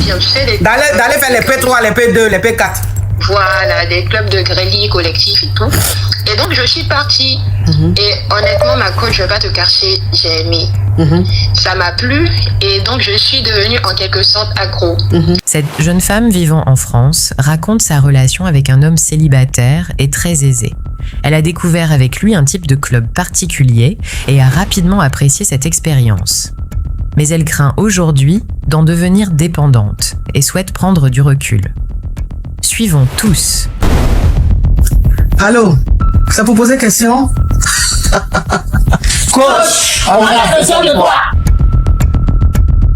dire, tu sais, D'aller faire les P3, les P2, les P4. Voilà, des clubs de grelly collectifs et tout. Et donc, je suis partie. Et honnêtement, ma coach, je vais pas te cacher, j'ai aimé. Ça m'a plu et donc je suis devenue en quelque sorte accro. Cette jeune femme vivant en France raconte sa relation avec un homme célibataire et très aisé. Elle a découvert avec lui un type de club particulier et a rapidement apprécié cette expérience. Mais elle craint aujourd'hui d'en devenir dépendante et souhaite prendre du recul. Suivons tous. Allô, ça vous poser question? Coach, on a besoin de toi.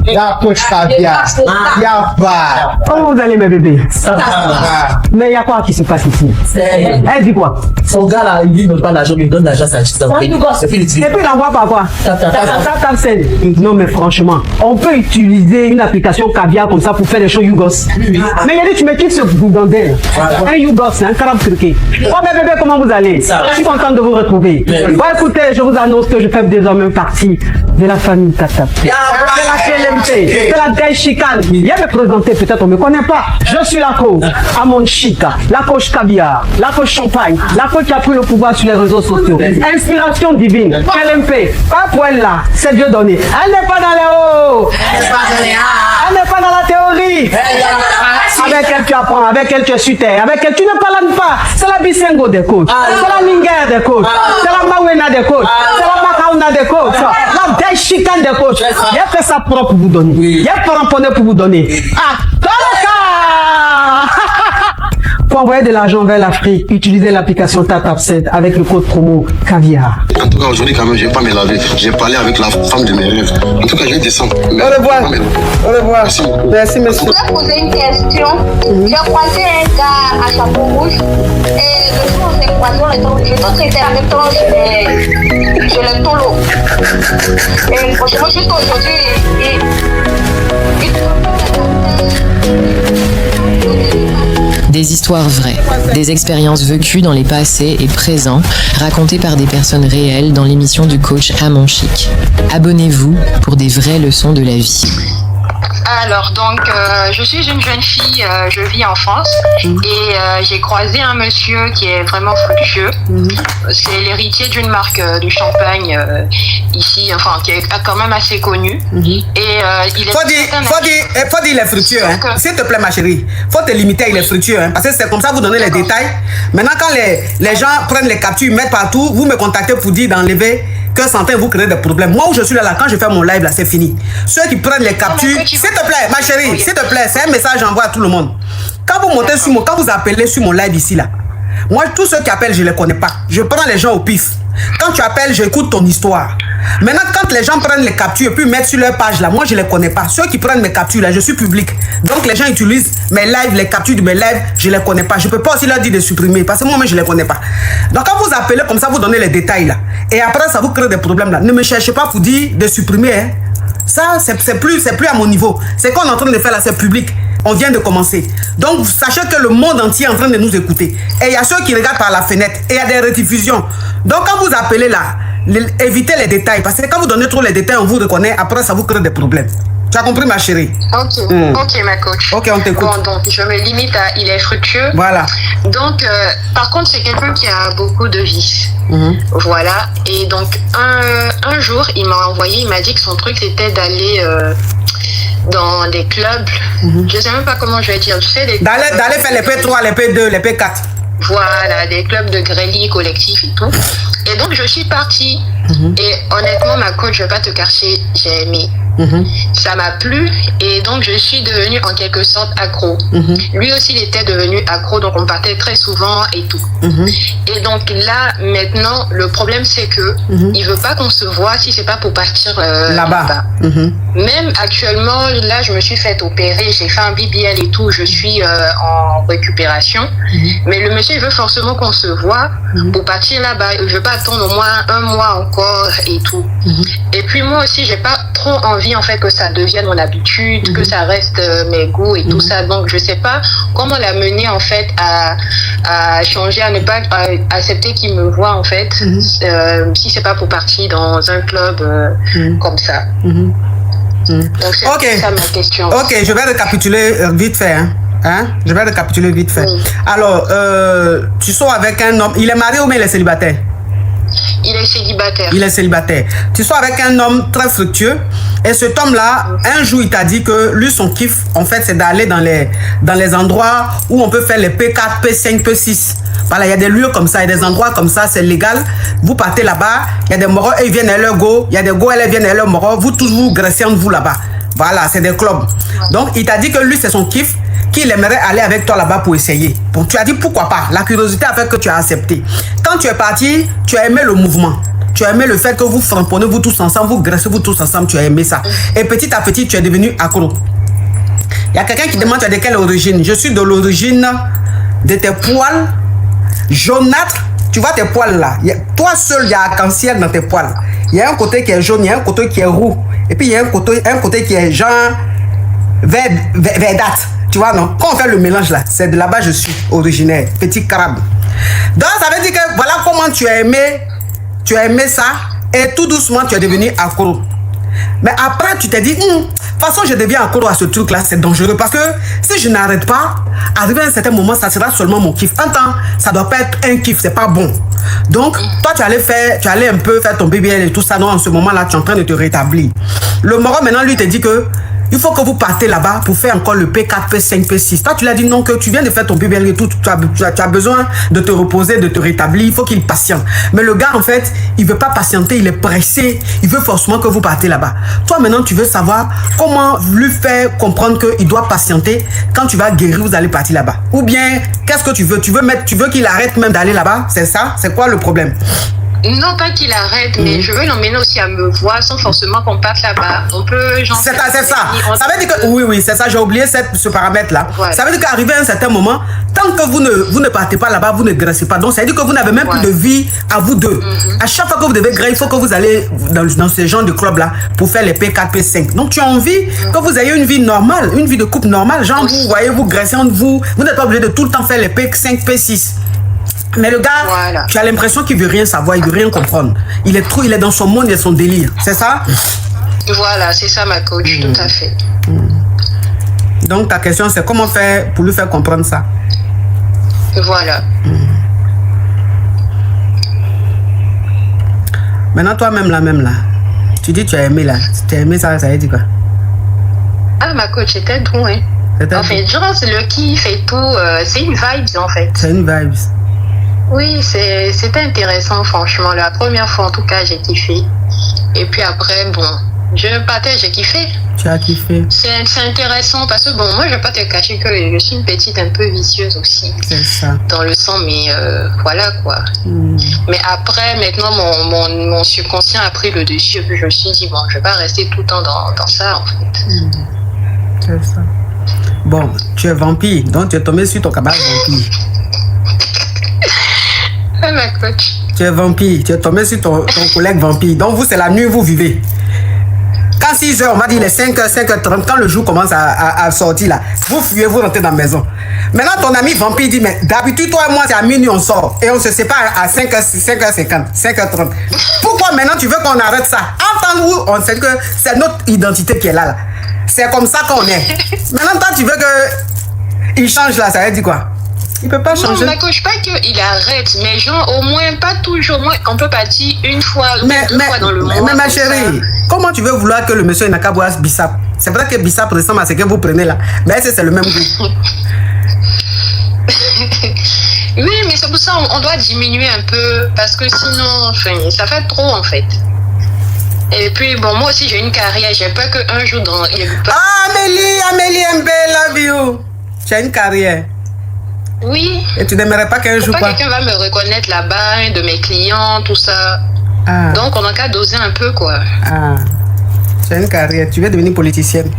La coach Fabia, y'a pas. Comment vous allez mes bébés? Ça va. Mais il y a quoi qui se passe ici? Elle dit quoi? Son gars là, il dit ne pas l'argent, il donne l'argent à sa petite. Et puis il envoie par quoi? Non mais franchement, on peut utiliser une application Caviar comme ça pour faire des choses Yougos. Mais il a dit tu me quittes ce boudandel. Un Yougos, un carabe criquet. Oh mes bébés, comment vous allez? Je suis content de vous retrouver. Bon écoutez, je vous annonce que je fais désormais partie de la famille Tata. C'est la Gaï Chicane. Viens me présenter, peut-être on ne me connaît pas. Je suis la coach Amon Chica, la coach Caviar, la coach Champagne, la coach qui a pris le pouvoir sur les réseaux sociaux. Inspiration divine, LMP, pas pour elle là, c'est Dieu donné. Elle n'est pas dans les hauts, elle n'est pas dans la théorie. Avec elle tu apprends, avec elle tu es sur terre, avec elle tu ne parles pas. C'est la Bisengo des coachs, c'est la Linger des coachs, c'est la Mawena des coachs, c'est la Makauna des coachs, la Gaï Chicane des coachs. Il a fait ça propre pour vous donner. Il y a pas ramponné pour vous donner. Ah, dans le cas pour envoyer de l'argent vers l'Afrique, utilisez l'application TapTapSend avec le code promo Caviar. En tout cas, aujourd'hui, quand même, je ne vais pas me laver. J'ai parlé avec la femme de mes rêves. En tout cas, je vais descendre. Au revoir. Au revoir. Merci. Merci, monsieur. Je voulais poser une question. J'ai croisé un gars à chapeau rouge. Et le jour où on s'est croisé, je pense que c'était en même temps chez le Tolo. Et franchement, juste aujourd'hui, Des histoires vraies, des expériences vécues dans les passés et présents, racontées par des personnes réelles dans l'émission du coach Amon Chic. Abonnez-vous pour des vraies leçons de la vie. Alors, donc, je suis une jeune fille, je vis en France et j'ai croisé un monsieur qui est vraiment fructueux. C'est l'héritier d'une marque de champagne ici, enfin, qui est quand même assez connue. Et il est... Faut dire, il est fructueux. Hein. S'il te plaît, ma chérie, faut te limiter, il est fructueux. Hein, parce que c'est comme ça, vous donnez les détails. Maintenant, quand les gens prennent les captures, mettent partout, vous me contactez pour dire d'enlever que certains vous créent des problèmes. Moi où je suis là, quand je fais mon live, là, c'est fini. Ceux qui prennent les captures, s'il te plaît, ma chérie, s'il te plaît, c'est un message que j'envoie à tout le monde. Quand vous montez sur quand vous appelez sur mon live ici, là, moi, tous ceux qui appellent, je ne les connais pas. Je prends les gens au pif. Quand tu appelles, j'écoute ton histoire. Maintenant, quand les gens prennent les captures et puis mettent sur leur page là, moi je ne les connais pas. Ceux qui prennent mes captures là, je suis public. Donc les gens utilisent mes lives, les captures de mes lives, je ne les connais pas. Je ne peux pas aussi leur dire de supprimer parce que moi-même je ne les connais pas. Donc quand vous appelez comme ça, vous donnez les détails là. Et après ça vous crée des problèmes là. Ne me cherchez pas pour dire de supprimer. Hein. Ça, c'est plus à mon niveau. C'est qu'on est en train de faire là, c'est public. On vient de commencer. Donc, sachez que le monde entier est en train de nous écouter. Et il y a ceux qui regardent par la fenêtre. Et il y a des rediffusions. Donc, quand vous appelez là, évitez les détails. Parce que quand vous donnez trop les détails, on vous reconnaît. Après, ça vous crée des problèmes. Tu as compris, ma chérie? Ok, ok, ma coach. Ok, on t'écoute. Bon, donc, je me limite à il est fructueux. Voilà. Donc, par contre, c'est quelqu'un qui a beaucoup de vices. Voilà. Et donc, un jour, il m'a dit que son truc, c'était d'aller dans des clubs. Je sais même pas comment je vais dire. Tu sais, d'aller faire les P3, les P2, les P4. Voilà, des clubs de grelly collectifs et tout. Et donc, je suis partie. Et honnêtement, ma coach, je vais pas te cacher, j'ai aimé. Ça m'a plu et donc je suis devenue en quelque sorte accro. Lui aussi il était devenu accro, donc on partait très souvent et tout. Et donc là maintenant le problème c'est que il veut pas qu'on se voit si c'est pas pour partir là-bas. Même actuellement là je me suis fait opérer, j'ai fait un BBL et tout, je suis en récupération. Mais le monsieur il veut forcément qu'on se voit pour partir là-bas. Je veux pas attendre au moins un mois encore et tout. Et puis moi aussi j'ai pas trop envie en fait que ça devienne mon habitude, que ça reste mes goûts et tout ça. Donc je sais pas comment l'amener en fait à changer, à ne pas accepter qu'il me voit en fait, si c'est pas pour partir dans un club comme ça. Donc, c'est ça ma question. Ok, je vais récapituler vite fait. Je vais récapituler vite fait. Alors, tu sors avec un homme. Il est marié ou bien il est célibataire? Il est célibataire. Il est célibataire. Tu sors avec un homme très fructueux. Et cet homme-là, un jour, il t'a dit que lui, son kiff, en fait, c'est d'aller dans les endroits où on peut faire les P4, P5, P6. Voilà, il y a des lieux comme ça, il y a des endroits comme ça, c'est légal. Vous partez là-bas, il y a des moraux, ils viennent à leur go. Il y a des go, elles viennent à leur moraux. Vous tous vous graissez entre vous là-bas. Voilà, c'est des clubs. Donc, il t'a dit que lui, c'est son kiff, qu'il aimerait aller avec toi là-bas pour essayer. Bon, tu as dit pourquoi pas. La curiosité a fait que tu as accepté. Quand tu es parti, tu as aimé le mouvement. Tu as aimé le fait que vous frapponnez vous tous ensemble, vous graissez vous tous ensemble, tu as aimé ça. Et petit à petit, tu es devenu accro. Il y a quelqu'un qui demande tu es de quelle origine. Je suis de l'origine de tes poils jaunâtres. Tu vois tes poils là. Toi seul, il y a arc-en-ciel dans tes poils. Il y a un côté qui est jaune, il y a un côté qui est roux. Et puis il y a un côté qui est genre verdâtre. Tu vois, non? Quand on fait le mélange là, c'est de là-bas je suis originaire. Petit crabe. Donc ça veut dire que voilà comment tu as aimé ça. Et tout doucement, tu es devenu accro. Mais après, tu t'es dit, de toute façon, je deviens accro à ce truc-là, c'est dangereux. Parce que si je n'arrête pas, arrivé à un certain moment, ça sera seulement mon kiff. Un temps, ça doit pas être un kiff, c'est pas bon. Donc, toi, tu allais un peu faire ton BBL et tout ça. Non, en ce moment-là, tu es en train de te rétablir. Le moron, maintenant, lui, te dit que il faut que vous partez là-bas pour faire encore le P4, P5, P6. Toi, tu l'as dit non, que tu viens de faire ton BBL et tout. Tu as besoin de te reposer, de te rétablir. Il faut qu'il patiente. Mais le gars, en fait, il ne veut pas patienter. Il est pressé. Il veut forcément que vous partez là-bas. Toi, maintenant, tu veux savoir comment lui faire comprendre qu'il doit patienter. Quand tu vas guérir, vous allez partir là-bas. Ou bien, qu'est-ce que tu veux? Tu veux qu'il arrête même d'aller là-bas? C'est ça? C'est quoi le problème? Non, pas qu'il arrête, mais je veux l'emmener aussi à me voir sans forcément qu'on parte là-bas. On peut, genre... C'est ça. Ça veut dire que... Oui, c'est ça. J'ai oublié ce paramètre-là. Voilà. Ça veut dire qu'arrivé à un certain moment, tant que vous ne partez pas là-bas, vous ne graissez pas. Donc, ça veut dire que vous n'avez même plus de vie à vous deux. À chaque fois que vous devez graisser, il faut que vous allez dans ce genre de club-là pour faire les P4, P5. Donc, tu as envie que vous ayez une vie normale, une vie de couple normale. Genre, vous voyez, vous graissez entre vous. Vous n'êtes pas obligé de tout le temps faire les P5, P6. Mais le gars, tu as l'impression qu'il veut rien savoir, il veut rien comprendre. Il est dans son monde, il est son délire. C'est ça? Voilà, c'est ça ma coach, tout à fait. Donc ta question, c'est comment faire pour lui faire comprendre ça? Voilà. Maintenant, toi-même là, tu dis tu as aimé là. Tu as aimé ça, ça veut dire quoi? Ah, ma coach, c'était tout, hein. En fait, genre, c'est le kiff et tout. C'est une vibe, en fait. C'est une vibe. Oui, c'était intéressant, franchement. La première fois, en tout cas, j'ai kiffé. Et puis après, bon, je partais, j'ai kiffé. Tu as kiffé. C'est intéressant parce que, bon, moi, je vais pas te cacher que je suis une petite un peu vicieuse aussi. C'est ça. Dans le sang, mais voilà, quoi. Mais après, maintenant, mon subconscient a pris le dessus. Et puis, je me suis dit, bon, je vais pas rester tout le temps dans ça, en fait. C'est ça. Bon, tu es vampire, donc tu es tombé sur ton cabane vampire. Ma coach. Tu es vampire, tu es tombé sur ton collègue vampire. Donc vous, c'est la nuit, vous vivez. Quand 6h, on va dire les 5h, 5h30, quand le jour commence à sortir là, vous fuyez, vous rentrez dans la maison. Maintenant, ton ami vampire dit, mais d'habitude, toi et moi, c'est à minuit, on sort. Et on se sépare à 5h50, 5h30. Pourquoi maintenant tu veux qu'on arrête ça? Entends-nous, on sait que c'est notre identité qui est là. C'est comme ça qu'on est. Maintenant, toi, tu veux qu'il change là, ça veut dire quoi? Il peut pas changer. Non, je pas qu'il arrête, mais genre au moins, pas toujours, au moins, on peut partir une fois, deux fois dans le mois. Mais ma chérie, comment tu veux vouloir que le monsieur n'a qu'à boire Bissap? C'est vrai que Bissap ressemble à ce que vous prenez là, mais c'est le même goût. Oui, mais c'est pour ça qu'on doit diminuer un peu, parce que sinon, enfin, ça fait trop en fait. Et puis, bon, moi aussi, j'ai une carrière. J'ai peur qu'un jour dans... Amélie MB, love you. Tu as une carrière. Oui. Et tu n'aimerais pas qu'un jour... Quelqu'un va me reconnaître là-bas, de mes clients, tout ça. Donc, on n'a qu'à doser un peu, quoi. Tu as une carrière. Tu veux devenir politicienne?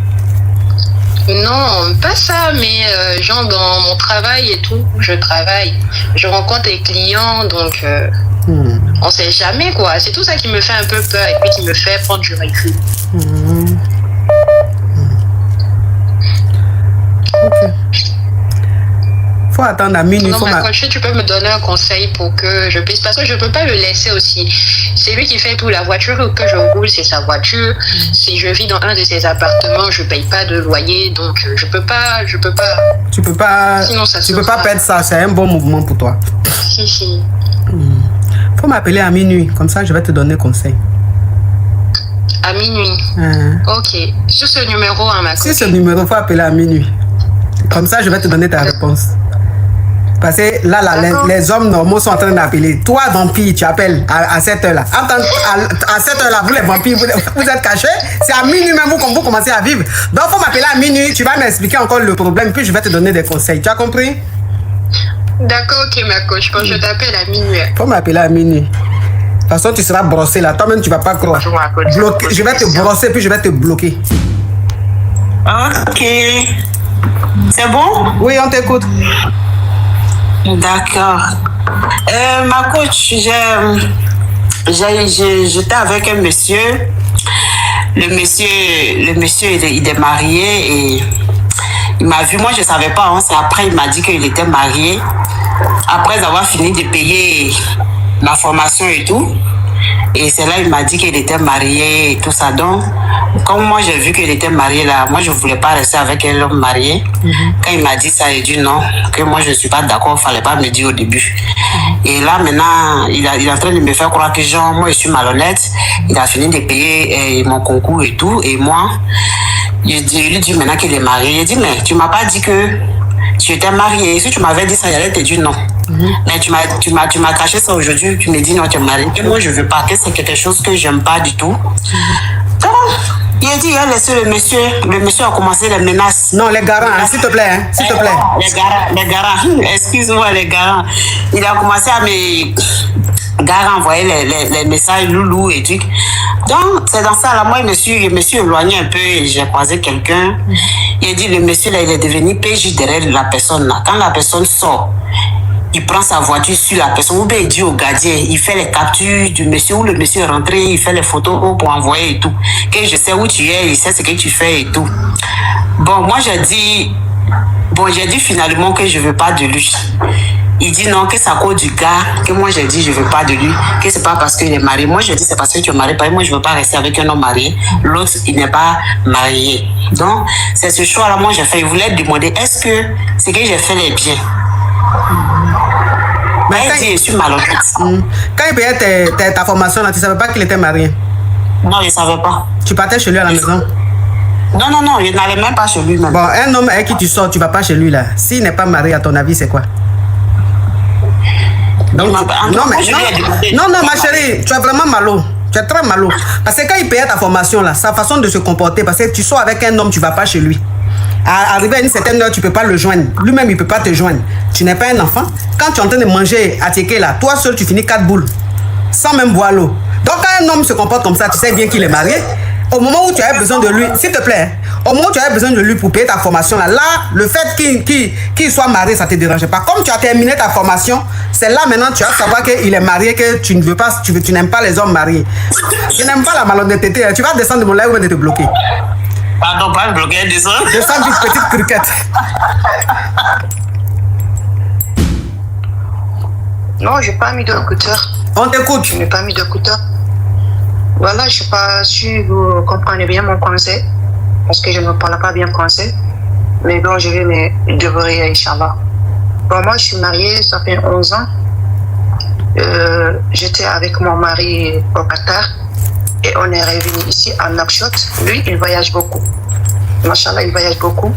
Non, pas ça, mais genre dans mon travail et tout, je travaille. Je rencontre les clients, donc... On sait jamais quoi, c'est tout ça qui me fait un peu peur et puis qui me fait prendre du recul. Ok. faut attendre à minuit. Non, ma coach, tu peux me donner un conseil pour que je puisse, parce que je peux pas le laisser aussi. C'est lui qui fait tout. La voiture que je roule, c'est sa voiture. Si je vis dans un de ses appartements, je paye pas de loyer, donc je peux pas. Tu peux pas. Sinon, ça tu peux pas perdre ça. C'est un bon mouvement pour toi. Si. Faut m'appeler à minuit, comme ça je vais te donner conseil. À minuit. Ok. Sur ce numéro, ma coach. Sur ce numéro, faut appeler à minuit. Comme ça, je vais te donner ta réponse. Parce que là, les hommes normaux sont en train d'appeler. Toi, vampire, tu appelles à cette heure-là. À cette heure-là, vous les vampires, vous êtes cachés. C'est à minuit même vous commencez à vivre. Donc, il faut m'appeler à minuit. Tu vas m'expliquer encore le problème, puis je vais te donner des conseils. Tu as compris? D'accord, ok, ma coach. Quand je t'appelle à minuit. Il faut m'appeler à minuit. De toute façon, tu seras brossé là. Toi-même, tu ne vas pas croire. Je vais te brosser, puis je vais te bloquer. Ok. C'est bon? Oui, on t'écoute. D'accord. Ma coach, j'étais avec un monsieur. Le monsieur, il est marié et il m'a vu. Moi, je ne savais pas. Hein. C'est après, il m'a dit qu'il était marié. Après avoir fini de payer la formation et tout. Et c'est là il m'a dit qu'il était marié et tout ça. Donc, comme moi j'ai vu qu'il était marié là, moi je ne voulais pas rester avec un homme marié. Quand il m'a dit ça, il a dit non, que moi je ne suis pas d'accord, il ne fallait pas me dire au début. Et là maintenant, il est en train de me faire croire que genre, moi je suis malhonnête. Il a fini de payer mon concours et tout. Et moi, je lui dis maintenant qu'il est marié. Il dit, mais tu ne m'as pas dit que tu étais marié. Si tu m'avais dit ça, j'allais te dire non. Mais tu m'as caché ça aujourd'hui, tu me dis non, tu es marié. Que moi je veux pas, que c'est quelque chose que j'aime pas du tout. Donc, il a dit, il a laissé le monsieur a commencé les menaces. Non, les garants, s'il te plaît, s'il te plaît. Les garants, excuse-moi, les garants. Il a commencé à me envoyer les messages loulou et tout. Donc, c'est dans ça, là, moi, je me suis éloigné un peu et j'ai croisé quelqu'un. Il a dit, le monsieur, là, il est devenu PJ derrière la personne, là. Quand la personne sort, il prend sa voiture sur la personne, ou bien il dit au gardien, il fait les captures du monsieur, où le monsieur est rentré, il fait les photos pour envoyer et tout. Que je sais où tu es, il sait ce que tu fais et tout. Bon, moi j'ai dit finalement que je ne veux pas de lui. Il dit non, que c'est à cause du gars, que moi j'ai dit je ne veux pas de lui, que c'est pas parce qu'il est marié. Moi je dis c'est parce que tu es marié, moi je ne veux pas rester avec un homme marié. L'autre, il n'est pas marié. Donc, c'est ce choix-là, moi j'ai fait. Il voulait demander, est-ce que ce que j'ai fait est bien? Mais il dit, je suis malhonnête. Quand il payait ta formation, là, tu ne savais pas qu'il était marié? Non, je ne savais pas. Tu partais chez lui à la maison? Non, je n'allais même pas chez lui même. Bon, un homme avec qui tu sors, tu ne vas pas chez lui là. S'il n'est pas marié, à ton avis, c'est quoi? Donc, non, ma chérie, tu es vraiment malo. Tu es très malo. Parce que quand il payait ta formation là, sa façon de se comporter, parce que tu sors avec un homme, tu ne vas pas chez lui. Arrivé à une certaine heure, tu ne peux pas le joindre. Lui-même, il ne peut pas te joindre. Tu n'es pas un enfant. Quand tu es en train de manger à Teke là, toi seul, tu finis 4 boules. Sans même boire l'eau. Donc, quand un homme se comporte comme ça, tu sais bien qu'il est marié. Au moment où tu as besoin de lui, s'il te plaît, au moment où tu as besoin de lui pour payer ta formation, là, le fait qu'il soit marié, ça ne te dérange pas. Comme tu as terminé ta formation, c'est là maintenant tu vas savoir qu'il est marié, que tu ne veux pas, tu n'aimes pas les hommes mariés. Je n'aime pas la malhonnêteté. Tu vas descendre de mon live ou de te bloquer. Pardon, pas me bloquer, descends. Descends vite, petite criquette. Non, je n'ai pas mis d'écouteur. On t'écoute. Je n'ai pas mis d'écouteur. Voilà, je ne suis pas sûre que vous comprenez bien mon français, parce que je ne parle pas bien français. Mais bon, je vais me débrouiller, Inch'Allah. Bon, moi, je suis mariée, ça fait 11 ans. J'étais avec mon mari au Qatar et on est revenu ici à Nouakchott. Lui, il voyage beaucoup. Machallah, il voyage beaucoup.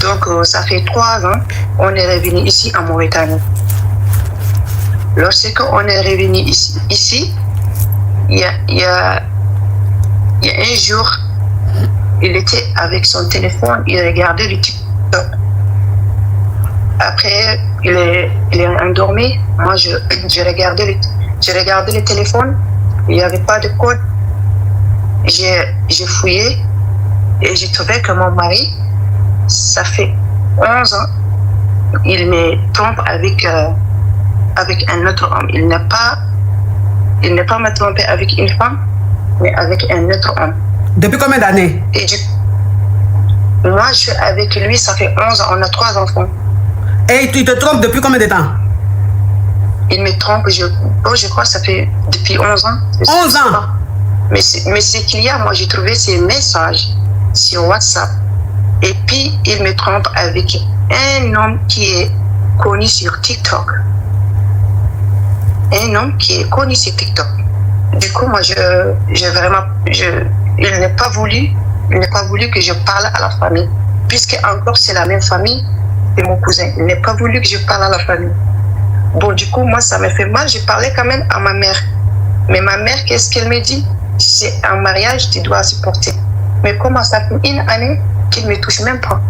Donc, ça fait 3 ans, on est revenu ici en Mauritanie. Lorsqu'on est revenu ici, il y a un jour, il était avec son téléphone, il regardait le TikTok. Après, il est endormi. Moi, je regardais le téléphone. Il n'y avait pas de code. J'ai fouillé et j'ai trouvé que mon mari, ça fait 11 ans, il me trompe avec un autre homme. Il n'est pas me trompé avec une femme, mais avec un autre homme. Depuis combien d'années? Moi, je suis avec lui, ça fait 11 ans, on a 3 enfants. Et tu te trompes depuis combien de temps? Il me trompe, je crois que ça fait depuis 11 ans. 11 ans? Mais ce qu'il y a, moi j'ai trouvé ces messages sur WhatsApp. Et puis il me trompe avec un homme qui est connu sur TikTok. Un homme qui est connu sur TikTok. Du coup, moi, il n'a pas voulu que je parle à la famille. Puisque encore c'est la même famille que mon cousin. Il n'a pas voulu que je parle à la famille. Bon, du coup, moi, ça me fait mal. Je parlais quand même à ma mère. Mais ma mère, qu'est-ce qu'elle me dit? C'est un mariage, tu dois supporter. Mais comment ça fait une année qu'il ne me touche même pas?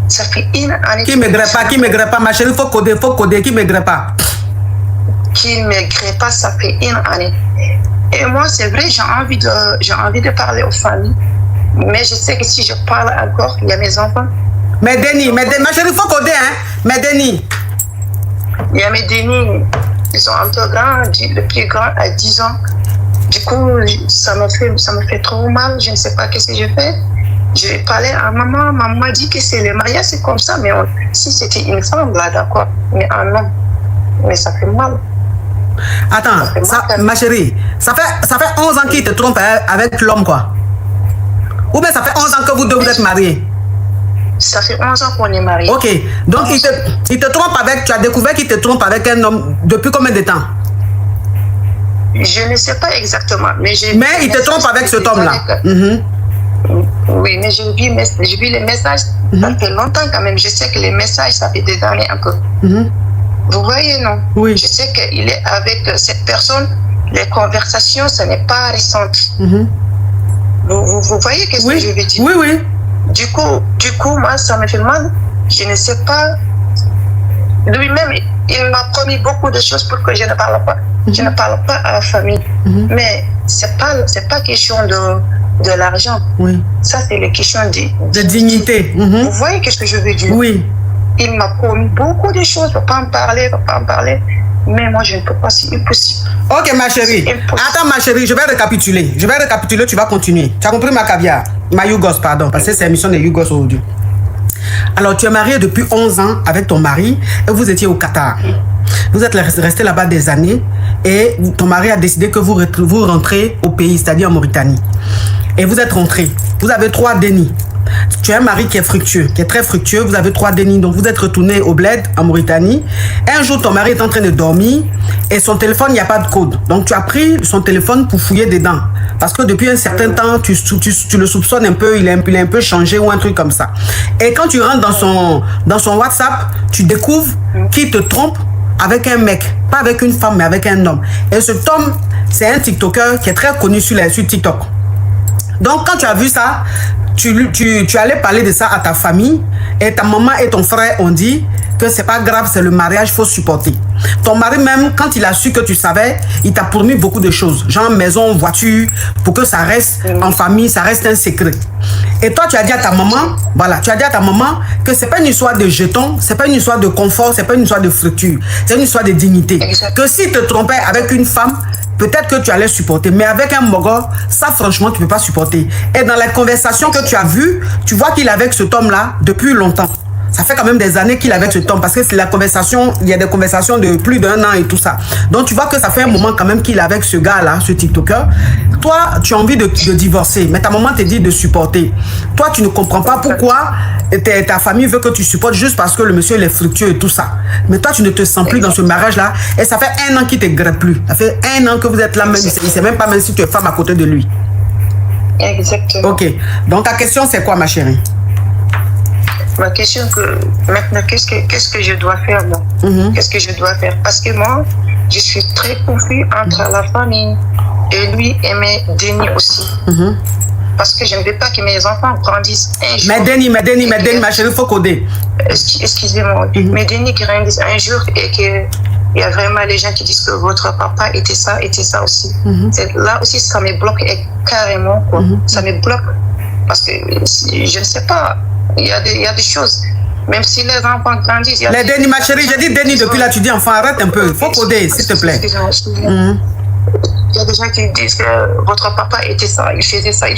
Ça fait une année. Qui ne me grève pas, ma chérie, faut coder, qui ne me grève pas. Qui ne me grève pas, ça fait une année. Et moi, c'est vrai, j'ai envie de parler aux familles. Mais je sais que si je parle encore, il y a mes enfants. Mais Denis, ma chérie, il faut coder, hein. Mais Denis. Il y a mes Denis, ils sont un peu grands, le plus grand a 10 ans. Du coup, ça me fait trop mal, je ne sais pas qu'est-ce que je fais. Je parlais à maman m'a dit que c'est le mariage, c'est comme ça, mais si c'était une femme, là, d'accord, mais un homme, mais ça fait mal. Attends, ma chérie, ça fait 11 ans qu'il te trompe avec l'homme, quoi. Ou bien ça fait 11 ans que vous deux vous êtes mariés? Ça fait 11 ans qu'on est mariés. Ok, donc il te trompe avec, tu as découvert qu'il te trompe avec un homme depuis combien de temps? Je ne sais pas exactement, mais il te trompe avec cet homme-là. Oui, mais j'ai vu les messages, ça fait longtemps quand même. Je sais que les messages, ça fait des années un peu. Vous voyez, non? Oui. Je sais qu'il est avec cette personne, les conversations, ce n'est pas récent. Vous voyez qu'est-ce que je veux dire? Oui, oui. Du coup, moi, ça me fait mal. Je ne sais pas. Lui-même, il m'a promis beaucoup de choses pour que je ne parle pas. Je ne parle pas à la famille. Mais c'est pas question de l'argent. Oui. Ça, c'est les questions de dignité. Vous voyez qu'est-ce que je veux dire? Oui. Il m'a promis beaucoup de choses. Il ne faut pas en parler. Mais moi, je ne peux pas, c'est impossible. Ok, ma chérie. Attends, ma chérie, je vais récapituler. Tu vas continuer. Tu as compris ma caviar? Ma Yougos, pardon, parce que c'est l'émission de Yougos aujourd'hui. Alors, tu es marié depuis 11 ans avec ton mari et vous étiez au Qatar. Vous êtes resté là-bas des années et ton mari a décidé que vous rentrez au pays, c'est-à-dire en Mauritanie. Et vous êtes rentré. Vous avez 3 dénis. Tu as un mari qui est fructueux, qui est très fructueux. Vous avez 3 dénis. Donc, vous êtes retourné au bled, en Mauritanie. Et un jour, ton mari est en train de dormir et son téléphone, il n'y a pas de code. Donc, tu as pris son téléphone pour fouiller dedans. Parce que depuis un certain temps, tu le soupçonnes un peu, il est un peu changé ou un truc comme ça. Et quand tu rentres dans son WhatsApp, tu découvres qu'il te trompe avec un mec. Pas avec une femme, mais avec un homme. Et cet homme, c'est un TikToker qui est très connu sur TikTok. Donc, quand tu as vu ça, tu allais parler de ça à ta famille et ta maman et ton frère ont dit que c'est pas grave, c'est le mariage, il faut supporter. Ton mari même, quand il a su que tu savais, il t'a promis beaucoup de choses, genre maison, voiture, pour que ça reste en famille, ça reste un secret. Et toi, tu as dit à ta maman, voilà, tu as dit à ta maman que c'est pas une histoire de jetons, c'est pas une histoire de confort, c'est pas une histoire de fructure, c'est une histoire de dignité. Que s'il te trompait avec une femme, peut-être que tu allais supporter, mais avec un mogor, ça franchement, tu ne peux pas supporter. Et dans la conversation que tu as vue, tu vois qu'il est avec cet homme-là depuis longtemps. Ça fait quand même des années qu'il est avec cet homme, parce que c'est la conversation, il y a des conversations de plus d'1 an et tout ça. Donc tu vois que ça fait un moment quand même qu'il est avec ce gars-là, ce TikToker. Toi, tu as envie de divorcer, mais ta maman te dit de supporter. Toi, tu ne comprends pas pourquoi ta famille veut que tu supportes juste parce que le monsieur il est fructueux et tout ça. Mais toi, tu ne te sens plus dans ce mariage-là. Et ça fait 1 an qu'il ne te grette plus. Ça fait 1 an que vous êtes là, même, il ne sait même pas même si tu es femme à côté de lui. Exactement. Ok. Donc ta question, c'est quoi, ma chérie? Ma question maintenant, qu'est-ce que je dois faire, moi? Qu'est-ce que je dois faire? Parce que moi, je suis très confus entre la famille et lui et mes Denis aussi. Parce que je ne veux pas que mes enfants grandissent un jour. Mais Denis, ma chérie, il faut coder. Excusez-moi. Mes Denis grandissent un jour et qu'il y a vraiment les gens qui disent que votre papa était ça aussi. Là aussi, ça me bloque carrément, quoi. Ça me bloque. Parce que je ne sais pas. Il y a des choses. Même si les enfants grandissent. Les Denis, ma chérie, j'ai dit Denis depuis là, tu dis enfant, arrête un peu. Il faut coder, s'il te plaît. Il y a des gens qui disent que votre papa était ça, il faisait ça.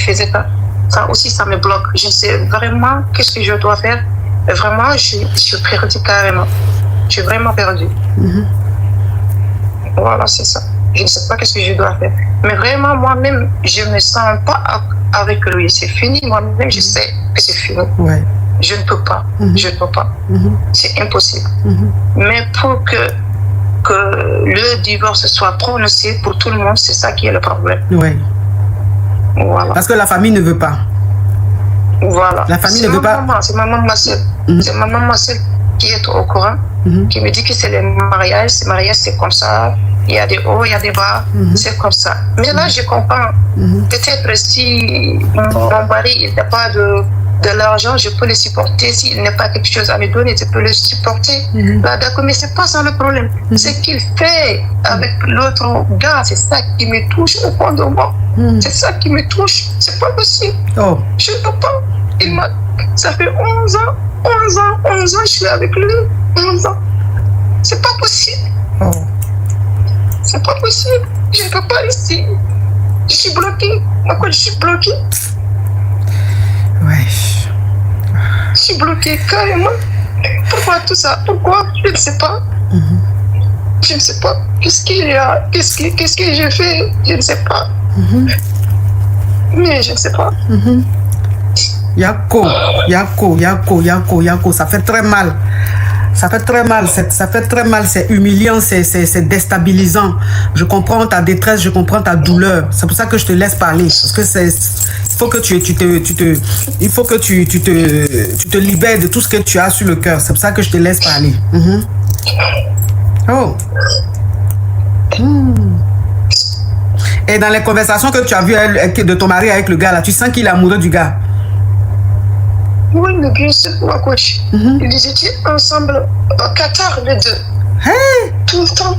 Ça aussi, ça me bloque. Je sais vraiment qu'est-ce que je dois faire. Vraiment, je suis perdue carrément. Je suis vraiment perdue. Voilà, c'est ça. Je ne sais pas qu'est-ce que je dois faire. Mais vraiment, moi-même, je ne me sens pas avec lui. C'est fini. Moi-même, je sais que c'est fini. Ouais. Je ne peux pas. Je ne peux pas. C'est impossible. Mais pour que le divorce soit prononcé pour tout le monde, c'est ça qui est le problème. Ouais. Voilà. Parce que la famille ne veut pas. Voilà. La famille ne veut pas. C'est ma maman seule. C'est ma maman seule qui est au courant, qui me dit que c'est le mariage. Ce mariage, c'est comme ça. Il y a des hauts, il y a des bas. C'est comme ça. Mais là, je comprends. Peut-être si mon mari n'a pas de l'argent, je peux le supporter. S'il n'a pas quelque chose à me donner, je peux le supporter. Là, d'accord, mais c'est pas ça le problème. Ce qu'il fait avec l'autre gars, c'est ça qui me touche au fond de moi. C'est ça qui me touche. C'est pas possible. Oh. Je ne peux pas. Ça fait 11 ans, je suis avec lui. 11 ans. C'est pas possible. Oh. C'est pas possible. Je ne peux pas ici. Je suis bloquée. Pourquoi je suis bloquée? Ouais. Je suis bloquée carrément. Pourquoi tout ça? Pourquoi? Je ne sais pas. Je ne sais pas. Qu'est-ce qu'il y a? Qu'est-ce que j'ai fait? Je ne sais pas. Mais je ne sais pas. Yako, ça fait très mal. Ça fait très mal, c'est humiliant, c'est déstabilisant. Je comprends ta détresse, je comprends ta douleur. C'est pour ça que je te laisse parler. Parce que il faut que tu te libères de tout ce que tu as sur le cœur. C'est pour ça que je te laisse parler. Oh. Et dans les conversations que tu as vues de ton mari avec le gars là, tu sens qu'il est amoureux du gars? Oui, mais bien sûr, ma coach. Ils étaient ensemble au Qatar, les deux. Hey. Tout le temps.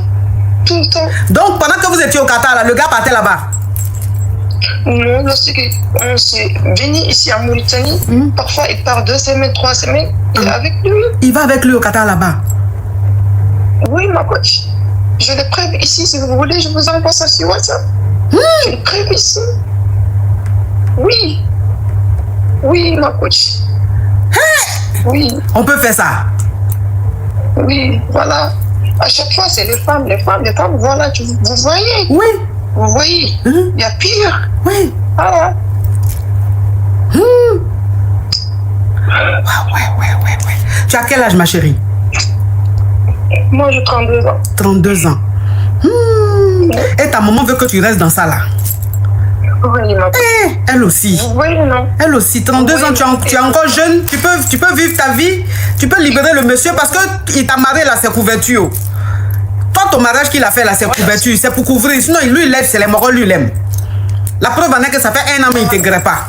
Donc, pendant que vous étiez au Qatar, là, le gars partait là-bas? Non, lorsqu'on s'est venu ici en Mauritanie, parfois il part 2 semaines, 3 semaines, il est avec lui. Il va avec lui au Qatar là-bas? Oui, ma coach. Je le prête ici, si vous voulez, je vous envoie ça sur WhatsApp. Je le prête ici. Oui, ma coach. Oui. On peut faire ça? Oui, voilà. À chaque fois, c'est les femmes, voilà, vous voyez? Oui. Vous voyez? Il y a pire. Oui. Voilà. Ouais. Tu as quel âge, ma chérie? Moi, j'ai 32 ans. 32 ans. Et ta maman veut que tu restes dans ça là? Oui, ma coach. Elle aussi. Oui, non. Elle aussi, 32 ans, tu es encore jeune, tu peux vivre ta vie, tu peux libérer le monsieur parce qu'il t'a marié là, c'est couverture. Toi, ton mariage qu'il a fait là, c'est couverture, c'est pour couvrir. Sinon, lui, il aime, c'est les moraux, lui, il aime. La preuve en est que ça fait 1 an, mais il ne t'intègre pas.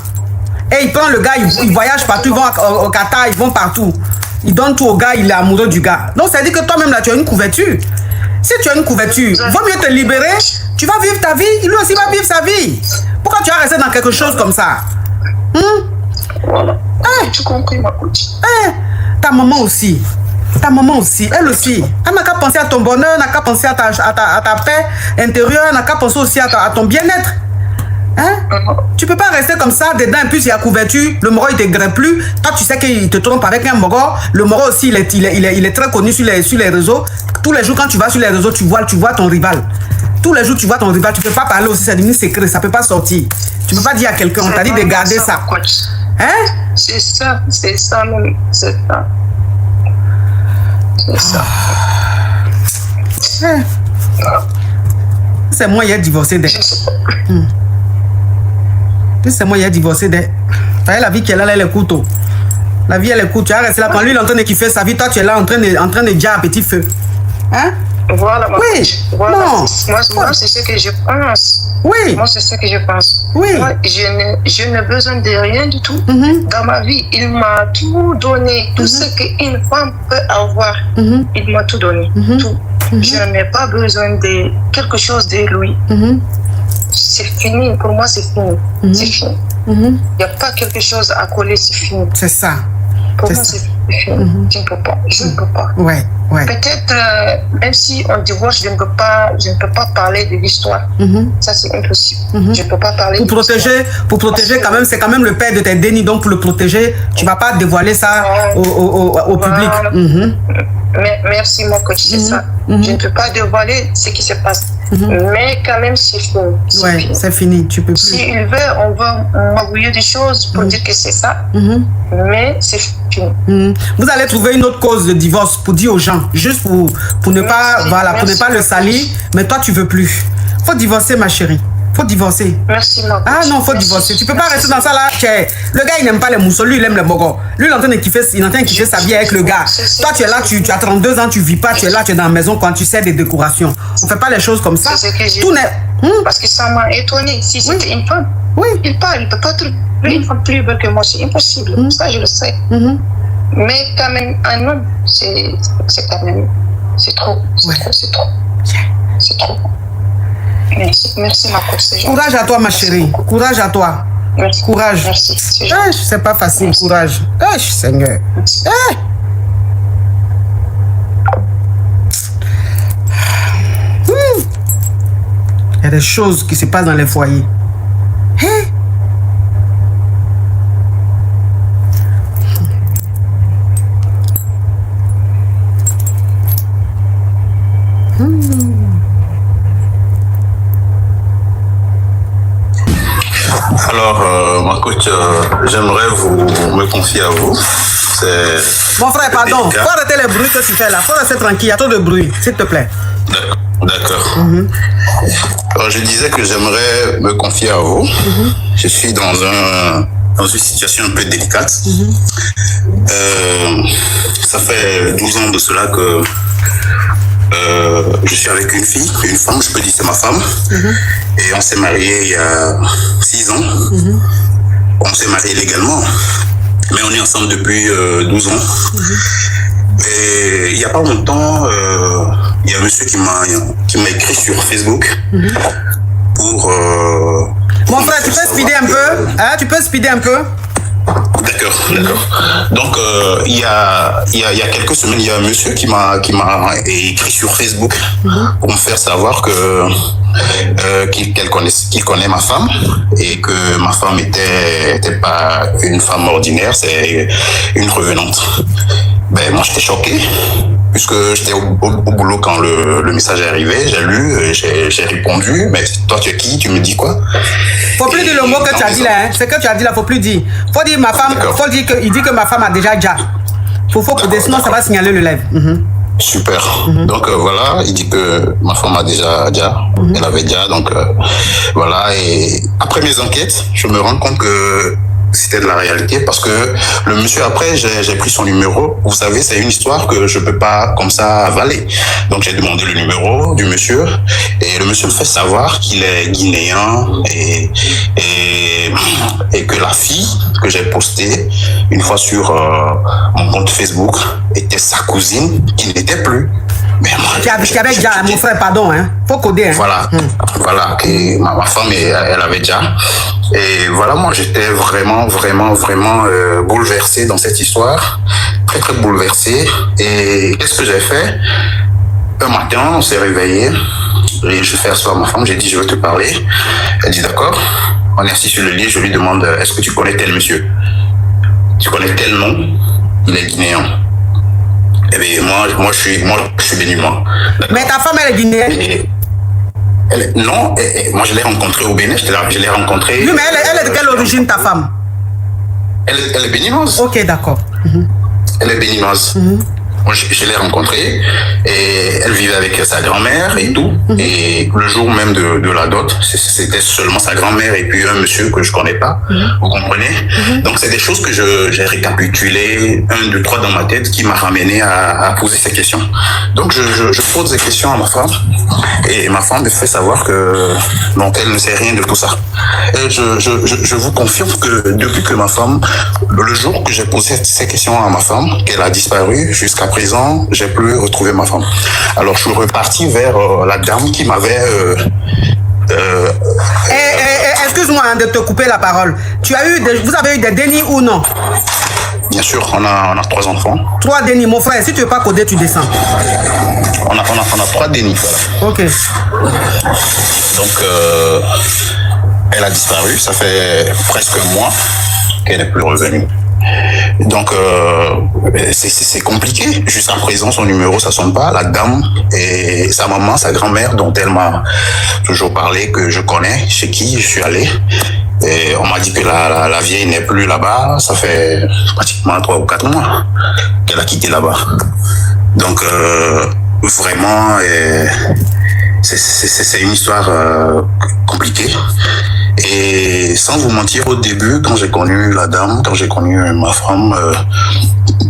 Et il prend le gars, il voyage partout, ils vont au Qatar, ils vont partout. Il donne tout au gars, il est amoureux du gars. Donc, ça veut dire que toi-même là, tu as une couverture. Si tu as une couverture, vaut mieux te libérer, tu vas vivre ta vie, lui aussi va vivre sa vie. Pourquoi tu vas rester dans quelque chose comme ça? Voilà. Tu compris, ma coach. Ta maman aussi, elle aussi. Elle n'a qu'à penser à ton bonheur, n'a qu'à penser à ta paix intérieure, n'a qu'à penser aussi à ton bien-être. Tu peux pas rester comme ça dedans et puis il y a couverture, le moro il te grève plus. Toi tu sais qu'il te trompe avec un moro. Le moro aussi il est très connu sur les réseaux. Tous les jours quand tu vas sur les réseaux, tu vois ton rival. Tous les jours tu vois ton rival, tu peux pas parler aussi, c'est devenu secret, ça peut pas sortir. Tu peux pas dire à quelqu'un, on t'a dit de garder ça. C'est ça même, c'est ça. C'est moi qui ai divorcé d'elle. C'est moi qui ai divorcé d'elle. La vie qu'elle a, elle est couteau. La vie, elle est couteau. Tu as resté là, quand lui, il est en train de kiffer sa vie, toi, tu es là en train de dire à petit feu. Voilà, oui. Voilà. Moi, c'est ce que je pense. Oui. Moi, c'est ce que je pense. Oui. Moi, je n'ai besoin de rien du tout. Dans ma vie, il m'a tout donné. Tout ce qu'une femme peut avoir, il m'a tout donné. Tout. Je n'ai pas besoin de quelque chose de lui. C'est fini. Pour moi, c'est fini. C'est fini. Il n'y a pas quelque chose à coller, c'est fini. C'est ça. Pour moi, c'est je ne peux pas. Je ne peux pas. Ouais. Peut-être, même si on divorce, je ne peux pas parler de l'histoire. Ça, c'est impossible. Je ne peux pas parler Pour protéger quand même, c'est quand même le père de tes dénis. Donc, pour le protéger, tu ne vas pas dévoiler ça au public. Merci, mon coach, c'est ça. Je ne peux pas dévoiler ce qui se passe. Mais quand même, c'est fini. Ouais, c'est fini. Tu peux plus. S'il veut, on va m'embrouiller des choses pour dire que c'est ça. Mais c'est fini. Vous allez trouver une autre cause de divorce pour dire aux gens, juste pour ne pas, pour ne pas le salir. Mais toi, tu veux plus. Faut divorcer, ma chérie. Faut divorcer. Merci, ma coach. Ah non, faut divorcer. Tu peux pas rester dans ça là. Le gars, il n'aime pas les mousseaux. Lui, il aime les bogos. Lui, il est en train de kiffer sa vie avec le gars. Toi, tu es là, tu as 32 ans, tu vis pas. Tu es là, tu es dans la maison quand tu sais des décorations. On fait pas les choses comme ça. C'est ce que j'ai parce que ça m'a étonné. Si c'était une femme, il parle. Il peut pas trouver une femme plus belle que moi. C'est impossible. Ça, je le sais. Mais quand même, un homme, c'est quand même... C'est trop. C'est trop. C'est trop. Merci ma coach. Courage à toi, ma chérie. Courage à toi. Merci. Courage. Merci. C'est pas facile. Merci. Courage. Seigneur. Il y a des choses qui se passent dans les foyers. Alors, ma coach, j'aimerais me confier à vous. Mon frère, pardon, faut arrêter les bruits que tu fais là. Faut rester tranquille, il y a trop de bruit, s'il te plaît. D'accord. Alors, je disais que j'aimerais me confier à vous. Je suis dans une situation un peu délicate. Ça fait 12 ans de cela que je suis avec une femme, je peux dire c'est ma femme. Et on s'est mariés il y a 6 ans. On s'est mariés légalement. Mais on est ensemble depuis 12 ans. Et il n'y a pas longtemps, il y a un monsieur qui m'a écrit sur Facebook pour... Mon frère, tu peux speeder un peu? Tu peux speeder un peu? D'accord. Donc, il y a quelques semaines, il y a un monsieur qui m'a écrit sur Facebook pour me faire savoir qu'il connaît ma femme et que ma femme était pas une femme ordinaire, c'est une revenante. Ben, moi, j'étais choqué, puisque j'étais au boulot quand le message est arrivé. J'ai lu, j'ai répondu, mais toi, tu es qui? Tu me dis quoi? Faut plus dire le mot que tu as dit là, Ce que tu as dit là, faut plus dire. Faut dire ma femme, il dit que ma femme a déjà. Faut sinon ça va signaler le live. Super. Donc voilà, il dit que ma femme a déjà, elle avait déjà, donc voilà. Et après mes enquêtes, je me rends compte que c'était de la réalité parce que le monsieur, après, j'ai pris son numéro. Vous savez, c'est une histoire que je peux pas comme ça avaler. Donc j'ai demandé le numéro du monsieur et le monsieur me fait savoir qu'il est guinéen et que la fille que j'ai postée une fois sur mon compte Facebook était sa cousine qui n'était plus. Mais moi, qui avait déjà, mon frère, pardon, faut coder. Voilà, et ma femme, elle avait déjà. Et voilà, moi, j'étais vraiment bouleversé dans cette histoire. Très, très bouleversé. Et qu'est-ce que j'ai fait? Un matin, on s'est réveillé. Et je fais asseoir ma femme, j'ai dit, je veux te parler. Elle dit, d'accord. On est assis sur le lit, je lui demande, est-ce que tu connais tel monsieur? Tu connais tel nom? Il est guinéen. Eh bien, moi, je suis béninois. Mais ta femme, elle est guinéenne? Non, moi, je l'ai rencontrée au Bénin, je l'ai rencontrée... Oui, mais elle est de quelle origine, ta femme? Elle est béninoise. Ok, d'accord. Elle est béninoise. Moi, je l'ai rencontrée et elle vivait avec sa grand-mère et tout. Et le jour même de la dot, c'était seulement sa grand-mère et puis un monsieur que je connais pas. Vous comprenez? Donc, c'est des choses que j'ai récapitulées, 1, 2, 3 dans ma tête qui m'a ramené à poser ces questions. Donc, je pose des questions à ma femme et ma femme me fait savoir que donc elle ne sait rien de tout ça. Et je vous confirme que depuis que ma femme, le jour que j'ai posé ces questions à ma femme, qu'elle a disparu, jusqu'à présent, j'ai plus retrouvé ma femme. Alors, je suis reparti vers la dame qui m'avait... Excuse-moi de te couper la parole. Vous avez eu des dénis ou non? Bien sûr, on a 3 enfants. 3 dénis, mon frère. Si tu veux pas coder, tu descends. On a 3 dénis, voilà. Ok. Donc, elle a disparu. Ça fait presque un mois qu'elle n'est plus revenue. Donc, c'est compliqué. Jusqu'à présent, son numéro, ça sonne pas. La dame et sa maman, sa grand-mère, dont elle m'a toujours parlé, que je connais, chez qui je suis allé. Et on m'a dit que la vieille n'est plus là-bas. Ça fait pratiquement 3 ou 4 mois qu'elle a quitté là-bas. Donc, vraiment, c'est une histoire compliquée. Et sans vous mentir, au début, quand j'ai connu la dame, quand j'ai connu ma femme,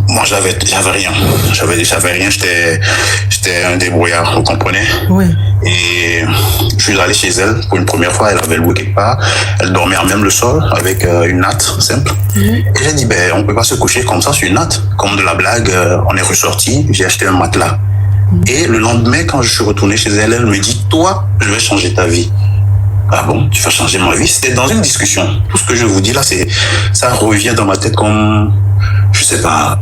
moi j'avais rien. J'avais rien, j'étais un débrouillard, vous comprenez? Oui. Et je suis allé chez elle pour une première fois, elle avait loué quelque part, elle dormait à même le sol avec une natte simple. Et j'ai dit, ben on peut pas se coucher comme ça sur une natte. Comme de la blague, on est ressorti, j'ai acheté un matelas. Et le lendemain, quand je suis retourné chez elle, elle me dit, toi, je vais changer ta vie. Ah bon, tu vas changer ma vie? C'était dans une discussion. Tout ce que je vous dis là, ça revient dans ma tête comme, je sais pas,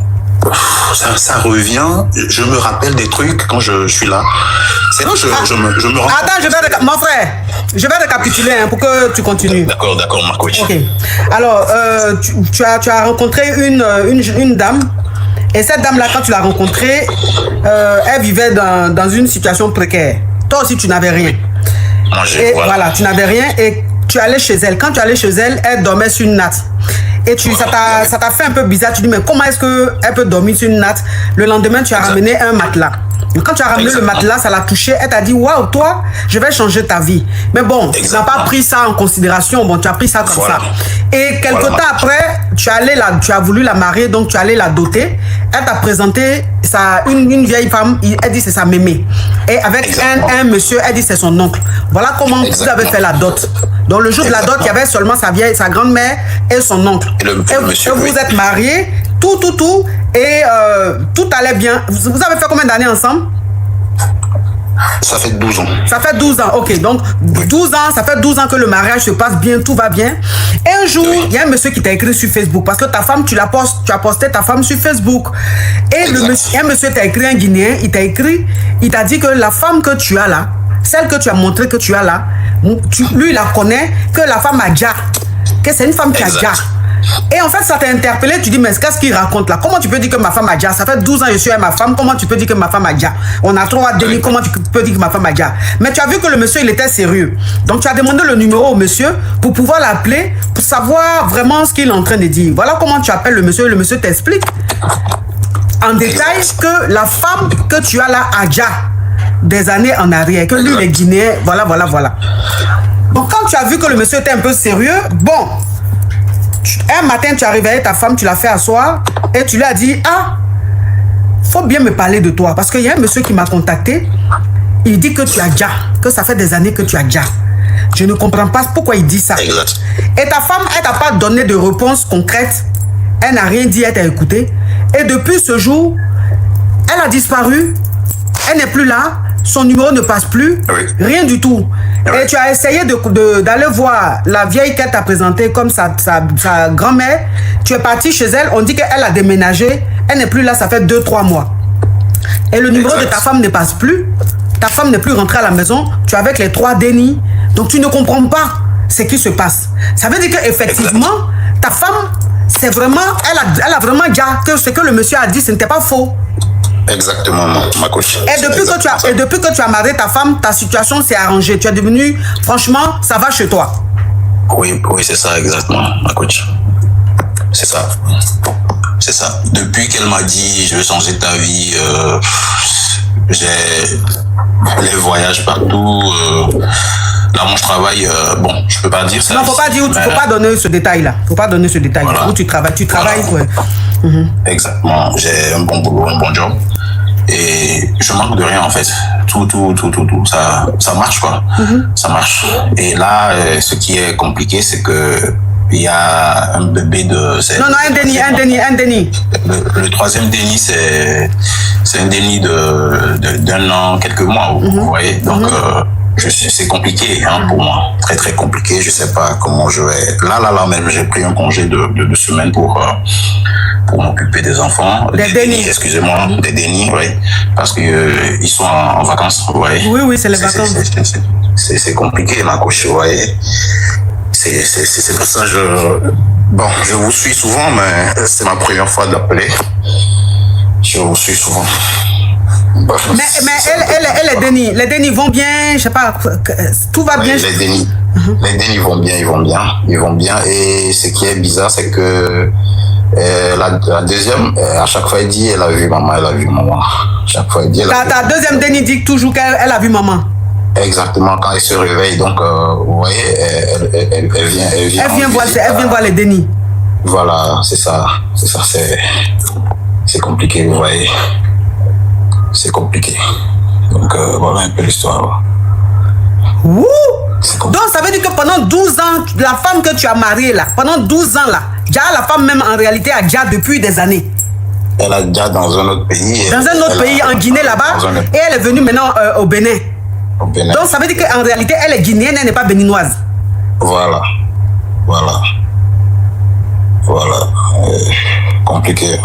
ça revient. Je me rappelle des trucs quand je suis là. C'est là que je me rends. Attends, mon frère, je vais récapituler pour que tu continues. D'accord, ma coach. Ok. Alors, tu as rencontré une dame. Et cette dame-là, quand tu l'as rencontrée, elle vivait dans une situation précaire. Toi aussi, tu n'avais rien. Et voilà, tu n'avais rien et tu allais chez elle. Quand tu allais chez elle, elle dormait sur une natte. Et ça t'a fait un peu bizarre. Tu dis, mais comment est-ce qu'elle peut dormir sur une natte? Le lendemain, tu as ramené un matelas. Et quand tu as ramené le matelas, ça l'a touché. Elle t'a dit, waouh, toi, je vais changer ta vie. Mais bon, tu n'as pas pris ça en considération. Bon, tu as pris ça comme ça. Et quelque temps après, tu as voulu la marier, donc tu allais la doter. Elle t'a présenté une vieille femme, elle dit c'est sa mémé. Et avec un monsieur, elle dit c'est son oncle. Voilà comment vous avez fait la dot. Donc le jour de la dot, il y avait seulement sa grand-mère et son oncle. Et vous êtes mariés, tout. Et tout allait bien. Vous avez fait combien d'années ensemble? Ça fait 12 ans. Ça fait 12 ans, ok. Donc, 12 ans, ça fait 12 ans que le mariage se passe bien, tout va bien. Et un jour, il y a un monsieur qui t'a écrit sur Facebook. Parce que ta femme, tu as posté ta femme sur Facebook. Et un monsieur t'a écrit, un Guinéen, il t'a écrit, il t'a dit que la femme que tu as là, celle que tu as montré que tu as là, lui, il la connaît, que la femme a déjà. Que c'est une femme qui a déjà. Et en fait, ça t'a interpellé, tu dis, mais qu'est-ce qu'il raconte là? Comment tu peux dire que ma femme a déjà? Ça fait 12 ans que je suis avec ma femme, comment tu peux dire que ma femme a déjà? On a 3 délits, comment tu peux dire que ma femme a déjà? Mais tu as vu que le monsieur, il était sérieux. Donc, tu as demandé le numéro au monsieur pour pouvoir l'appeler, pour savoir vraiment ce qu'il est en train de dire. Voilà comment tu appelles le monsieur t'explique en détail que la femme que tu as là a déjà des années en arrière, que lui, il est guinéen, voilà. Donc, quand tu as vu que le monsieur était un peu sérieux, bon, un matin, tu as réveillé ta femme, tu l'as fait asseoir et tu lui as dit, faut bien me parler de toi. Parce qu'il y a un monsieur qui m'a contacté, il dit que tu as déjà, que ça fait des années que tu as déjà. Je ne comprends pas pourquoi il dit ça. Exact. Et ta femme, elle t'a pas donné de réponse concrète. Elle n'a rien dit, elle t'a écouté. Et depuis ce jour, elle a disparu. Elle n'est plus là. Son numéro ne passe plus. Oui. Rien du tout. Oui. Et tu as essayé d'aller voir la vieille qu'elle t'a présentée comme sa grand-mère. Tu es parti chez elle. On dit qu'elle a déménagé. Elle n'est plus là, ça fait 2-3 mois. Et le numéro de ta femme ne passe plus. Ta femme n'est plus rentrée à la maison. Tu es avec les 3 dénis. Donc tu ne comprends pas ce qui se passe. Ça veut dire qu'effectivement, ta femme, c'est vraiment, elle a vraiment dit que ce que le monsieur a dit, ce n'était pas faux. Exactement, ma coach. Et depuis que tu as marié ta femme, ta situation s'est arrangée. Tu es devenu, franchement, ça va chez toi. Oui, c'est ça, exactement, ma coach. C'est ça. C'est ça. Depuis qu'elle m'a dit, je vais changer ta vie, j'ai les voyages partout. Là, moi, je travaille. Bon, je peux pas dire ça. Non, faut pas dire où faut pas donner ce détail-là. Faut pas donner ce détail. Voilà. Où tu travailles. Tu travailles, voilà. Ouais. Exactement. J'ai un bon boulot, un bon job. Et je manque de rien, en fait. Tout. Ça marche, quoi. Ça marche. Et là, ce qui est compliqué, c'est que il y a un bébé de... Non, un déni. Le 3e déni, c'est un déni d'un an, quelques mois, vous voyez. Donc, c'est compliqué hein, pour moi, très très compliqué. Je sais pas comment je vais. Là même, j'ai pris un congé de 2 semaines pour m'occuper des enfants. Des dénis. Excusez-moi, des dénis, oui, parce que ils sont en vacances, ouais. Oui, c'est les vacances. C'est compliqué, ma coach, ouais. C'est pour ça je vous suis souvent, mais c'est ma première fois d'appeler. Je vous suis souvent. Mais les dénis vont bien, je sais pas, tout va bien. Les dénis vont bien. Et ce qui est bizarre, c'est que la deuxième, à chaque fois, elle dit elle a vu maman. Chaque fois, elle dit. Ta deuxième déni dit toujours qu'elle a vu maman. Exactement, quand elle se réveille, donc vous voyez, elle vient. Elle vient voir les dénis. Voilà, c'est ça, c'est compliqué, vous voyez. C'est compliqué. Donc voilà un peu l'histoire. Ouh! Donc ça veut dire que pendant 12 ans, la femme que tu as mariée là, pendant 12 ans là, déjà la femme même en réalité a déjà depuis des années. Elle a déjà dans un autre pays. Dans un autre pays, en Guinée là-bas, et elle est venue maintenant au Bénin. Donc ça veut dire qu'en réalité, elle est guinéenne, elle n'est pas béninoise. Voilà. Compliqué.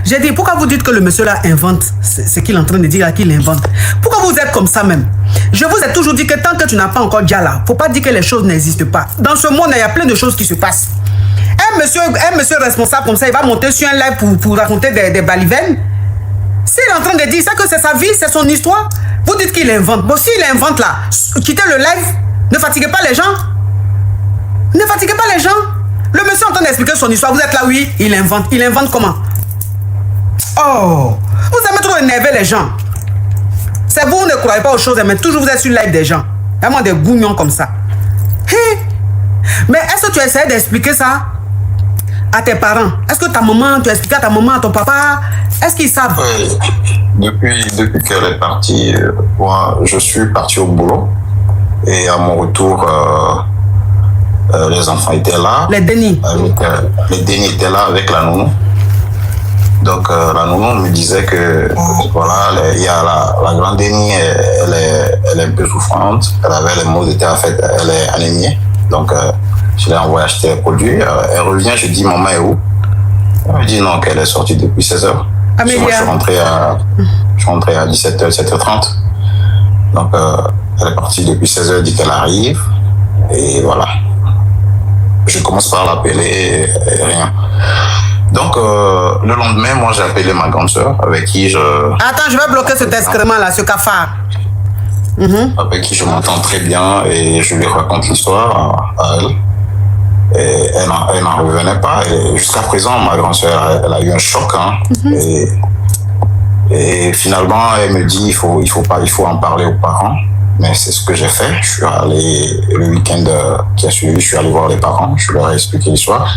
J'ai dit, pourquoi vous dites que le monsieur là invente ce qu'il est en train de dire là, qu'il invente? Pourquoi vous êtes comme ça même? Je vous ai toujours dit que tant que tu n'as pas encore déjà là, faut pas dire que les choses n'existent pas. Dans ce monde, il y a plein de choses qui se passent. Un monsieur responsable comme ça, il va monter sur un live pour raconter des balivernes. S'il est en train de dire ça, que c'est sa vie, c'est son histoire, vous dites qu'il invente. Bon, s'il invente là, quittez le live, ne fatiguez pas les gens. Ne fatiguez pas les gens. Le monsieur est en train d'expliquer son histoire, vous êtes là, oui, il invente. Il invente comment? Oh, vous aimez trop énerver les gens. C'est vous ne croyez pas aux choses, mais toujours vous êtes sur le live des gens. Vraiment des gougnons comme ça. Hey. Mais est-ce que tu as essayé d'expliquer ça à tes parents? Est-ce que ta maman, tu as expliqué à ta maman, à ton papa? Est-ce qu'ils savent? Depuis qu'elle est partie, moi, je suis parti au boulot. Et à mon retour, les enfants étaient là. Les dénis. Les dénis étaient là avec la nounou. Donc la nounou me disait que voilà, il y a la grande dénie, elle est un peu souffrante. Elle avait les maux de tête, en fait, elle est anémiée. Donc je l'ai envoyé acheter les produits. Elle revient, je dis maman est où? Elle me dit non, qu'elle est sortie depuis 16h. Moi, je suis rentré à 17h, 17h30. Donc elle est partie depuis 16h, elle dit qu'elle arrive. Et voilà. Je commence par l'appeler et rien. Donc, le lendemain, moi, j'ai appelé ma grande sœur avec qui je... Attends, je vais bloquer cet excrément-là, ce cafard. Avec qui je m'entends très bien et je lui raconte l'histoire à elle. Et elle n'en revenait pas. Et jusqu'à présent, ma grande sœur, elle a eu un choc. Hein, et finalement, elle me dit, il faut en parler aux parents. Mais c'est ce que j'ai fait. Je suis allé, le week-end qui a suivi, je suis allé voir les parents. Je leur ai expliqué l'histoire.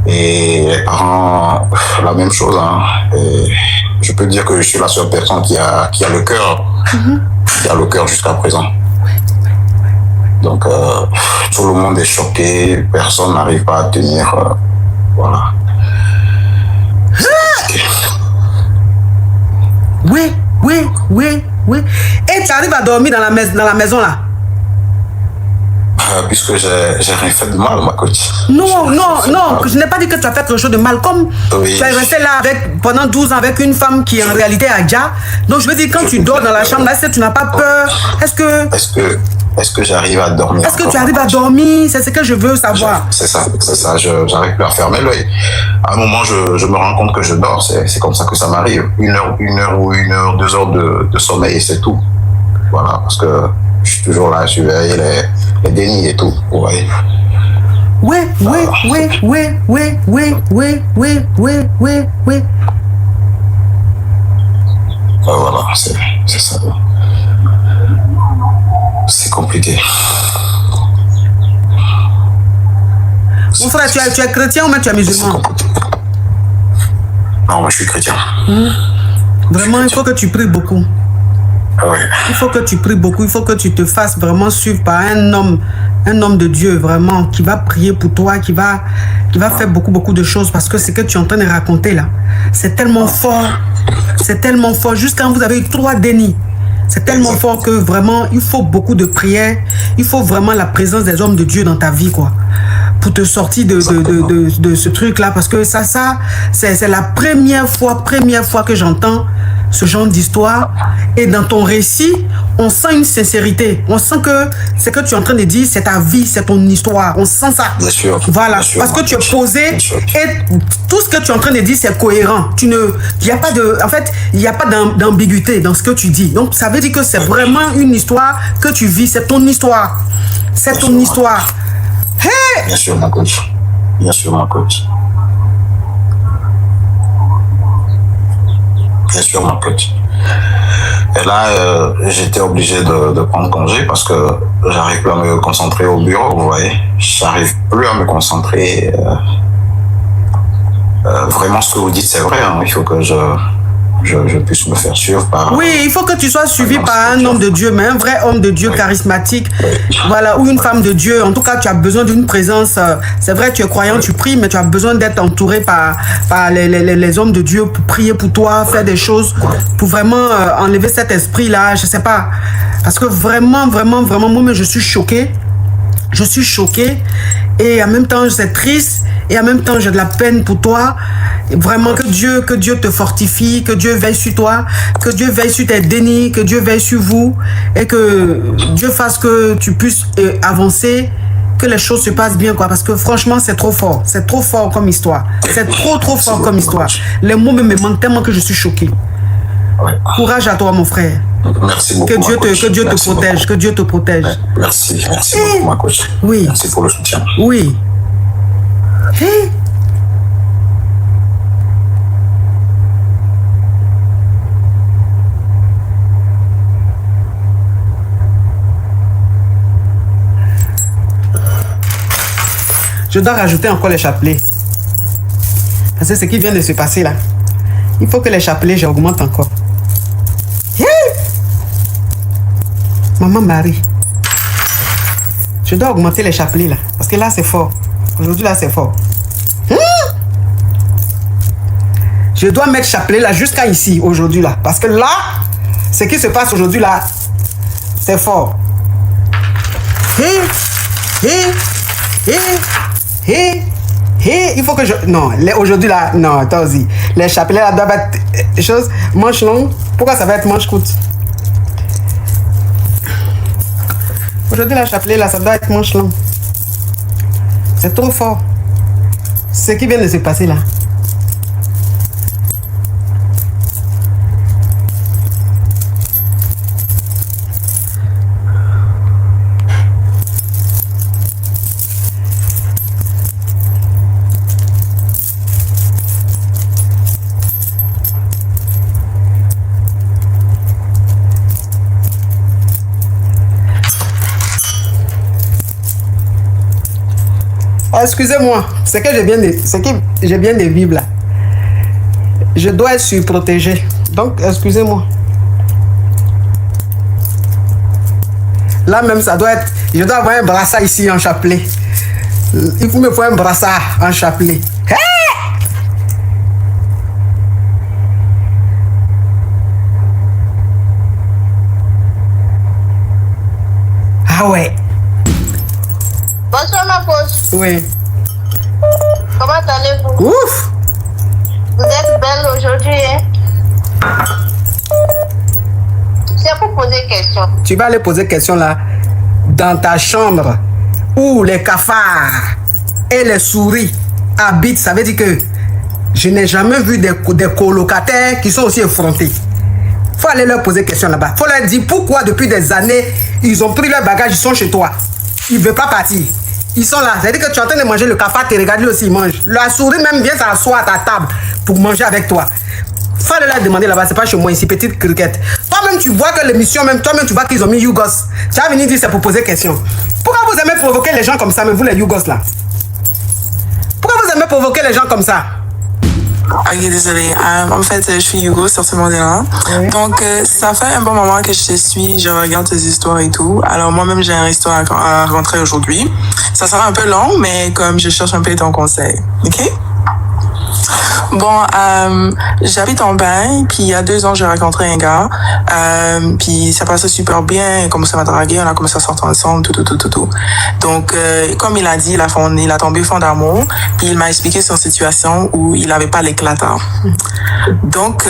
Et les parents, la même chose. Hein. Et je peux dire que je suis la seule personne qui a le cœur, qui a le cœur jusqu'à présent. Donc, tout le monde est choqué, personne n'arrive pas à tenir. Voilà. Oui. Et tu arrives à dormir dans la maison là? Puisque j'ai rien fait de mal, ma coach. Non, je n'ai pas dit que tu as fait quelque chose de mal. Comme tu es resté là pendant 12 ans avec une femme qui en réalité a déjà. Donc je veux dire, quand tu dors dans la chambre là, est-ce que tu n'as pas peur? Est-ce que j'arrive à dormir? Est-ce que tu arrives à dormir? C'est ce que je veux savoir. C'est ça, j'arrive plus à fermer l'œil. À un moment, je me rends compte que je dors, c'est comme ça que ça m'arrive. 1 heure ou 1 heure, 2 heures de sommeil, et c'est tout. Voilà, parce que je suis toujours là à surveiller les dénis et tout, vous voyez. Oui. Voilà, c'est ça. C'est compliqué. Mon frère, tu es chrétien ou même tu es musulman? Non, moi je suis chrétien. Vraiment, il faut que tu pries beaucoup. Ouais. Il faut que tu pries beaucoup, il faut que tu te fasses vraiment suivre par un homme de Dieu, vraiment, qui va prier pour toi, qui va faire beaucoup de choses, parce que ce que tu es en train de raconter là, c'est tellement fort, juste quand vous avez eu 3 dénis, C'est tellement fort que vraiment, il faut beaucoup de prières. Il faut vraiment la présence des hommes de Dieu dans ta vie, quoi. Pour te sortir de ce truc-là. Parce que ça c'est la première fois que j'entends ce genre d'histoire. Et dans ton récit, on sent une sincérité. On sent que ce que tu es en train de dire, c'est ta vie, c'est ton histoire. On sent ça. Bien sûr. Voilà. Bien sûr, parce que tu es posé et tout ce que tu es en train de dire, c'est cohérent. Il n'y a pas d'ambiguïté dans ce que tu dis. Donc, ça veut dire que c'est vraiment une histoire que tu vis. C'est ton histoire. C'est ton histoire. Hey! Bien sûr, ma coach. Bien sûr, ma coach. Bien sûr, ma coach. Et là, j'étais obligé de prendre congé parce que j'arrive plus à me concentrer au bureau, vous voyez. J'arrive plus à me concentrer. Vraiment, ce que vous dites, c'est vrai. Hein. Il faut que je puisse me faire suivre par... Oui, il faut que tu sois suivi par un homme de Dieu, mais un vrai homme de Dieu charismatique, voilà, ou une femme de Dieu. En tout cas, tu as besoin d'une présence. C'est vrai, tu es croyant, tu pries, mais tu as besoin d'être entouré par les hommes de Dieu pour prier pour toi, faire des choses, pour vraiment enlever cet esprit-là, je sais pas. Parce que vraiment, moi, je suis choquée. Je suis choquée et en même temps c'est triste et en même temps j'ai de la peine pour toi. Et vraiment que Dieu te fortifie, que Dieu veille sur toi, que Dieu veille sur tes dénis, que Dieu veille sur vous et que Dieu fasse que tu puisses avancer, que les choses se passent bien, quoi. Parce que franchement c'est trop fort comme histoire. C'est trop fort comme histoire. Les mots me manquent tellement que je suis choquée. Courage à toi, mon frère. Merci beaucoup. Que Dieu te protège, beaucoup. Que Dieu te protège. Merci beaucoup, ma coach. Oui. Merci pour le soutien. Oui. Je dois rajouter encore les chapelets. Parce que ce qui vient de se passer là, il faut que les chapelets, j'augmente encore. Maman Marie, je dois augmenter les chapelets là, parce que là c'est fort. Aujourd'hui là c'est fort. Je dois mettre chapelet là jusqu'à ici aujourd'hui là, parce que là, ce qui se passe aujourd'hui là, c'est fort. Il faut que je... Non, aujourd'hui là, non, attends aussi. Les chapelets là doivent être choses, manche longue. Pourquoi ça va être manche courte? Aujourd'hui, la chapelet, là, ça doit être manche longue. C'est trop fort. Ce qui vient de se passer, là. Excusez-moi, c'est que j'ai bien des vivres là. Je dois être surprotégé. Donc, excusez-moi. Là même, ça doit être... Je dois avoir un brassard ici en chapelet. Il faut me faire un brassard en chapelet. Ah ouais. Bonsoir ma coach. Oui. Comment allez-vous? Ouf. Vous êtes belle aujourd'hui, hein? C'est pour poser question. Tu vas aller poser question là, dans ta chambre, où les cafards et les souris habitent. Ça veut dire que je n'ai jamais vu des colocataires qui sont aussi effrontés. Faut aller leur poser question là-bas. Faut leur dire pourquoi depuis des années, ils ont pris leur bagage, ils sont chez toi. Ils ne veulent pas partir. Ils sont là. C'est-à-dire que tu es en train de manger le cafard, tu regardes lui aussi, il mange. La souris même vient s'asseoir à ta table pour manger avec toi. Faut aller leur demander là-bas, c'est pas chez moi ici, petite cricket. Toi-même, tu vois que l'émission, même toi-même, tu vois qu'ils ont mis Yougos. Tu vas venir dire c'est pour poser question. Pourquoi vous aimez provoquer les gens comme ça, mais vous les Yougos là? Pourquoi vous aimez provoquer les gens comme ça? Ok, désolé. En fait, je suis Hugo sur ce modèle-là. Oui. Donc, ça fait un bon moment que je te suis, je regarde tes histoires et tout. Alors, moi-même, j'ai une histoire à rentrer aujourd'hui. Ça sera un peu long, mais comme je cherche un peu ton conseil. Ok? Bon, j'habite en Bain, puis il y a 2 ans, j'ai rencontré un gars, puis ça passait super bien, il a commencé à me draguer, on a commencé à sortir ensemble, tout. Donc, comme il a dit, il a tombé fond d'amour, puis il m'a expliqué son situation où il n'avait pas l'éclateur. Donc,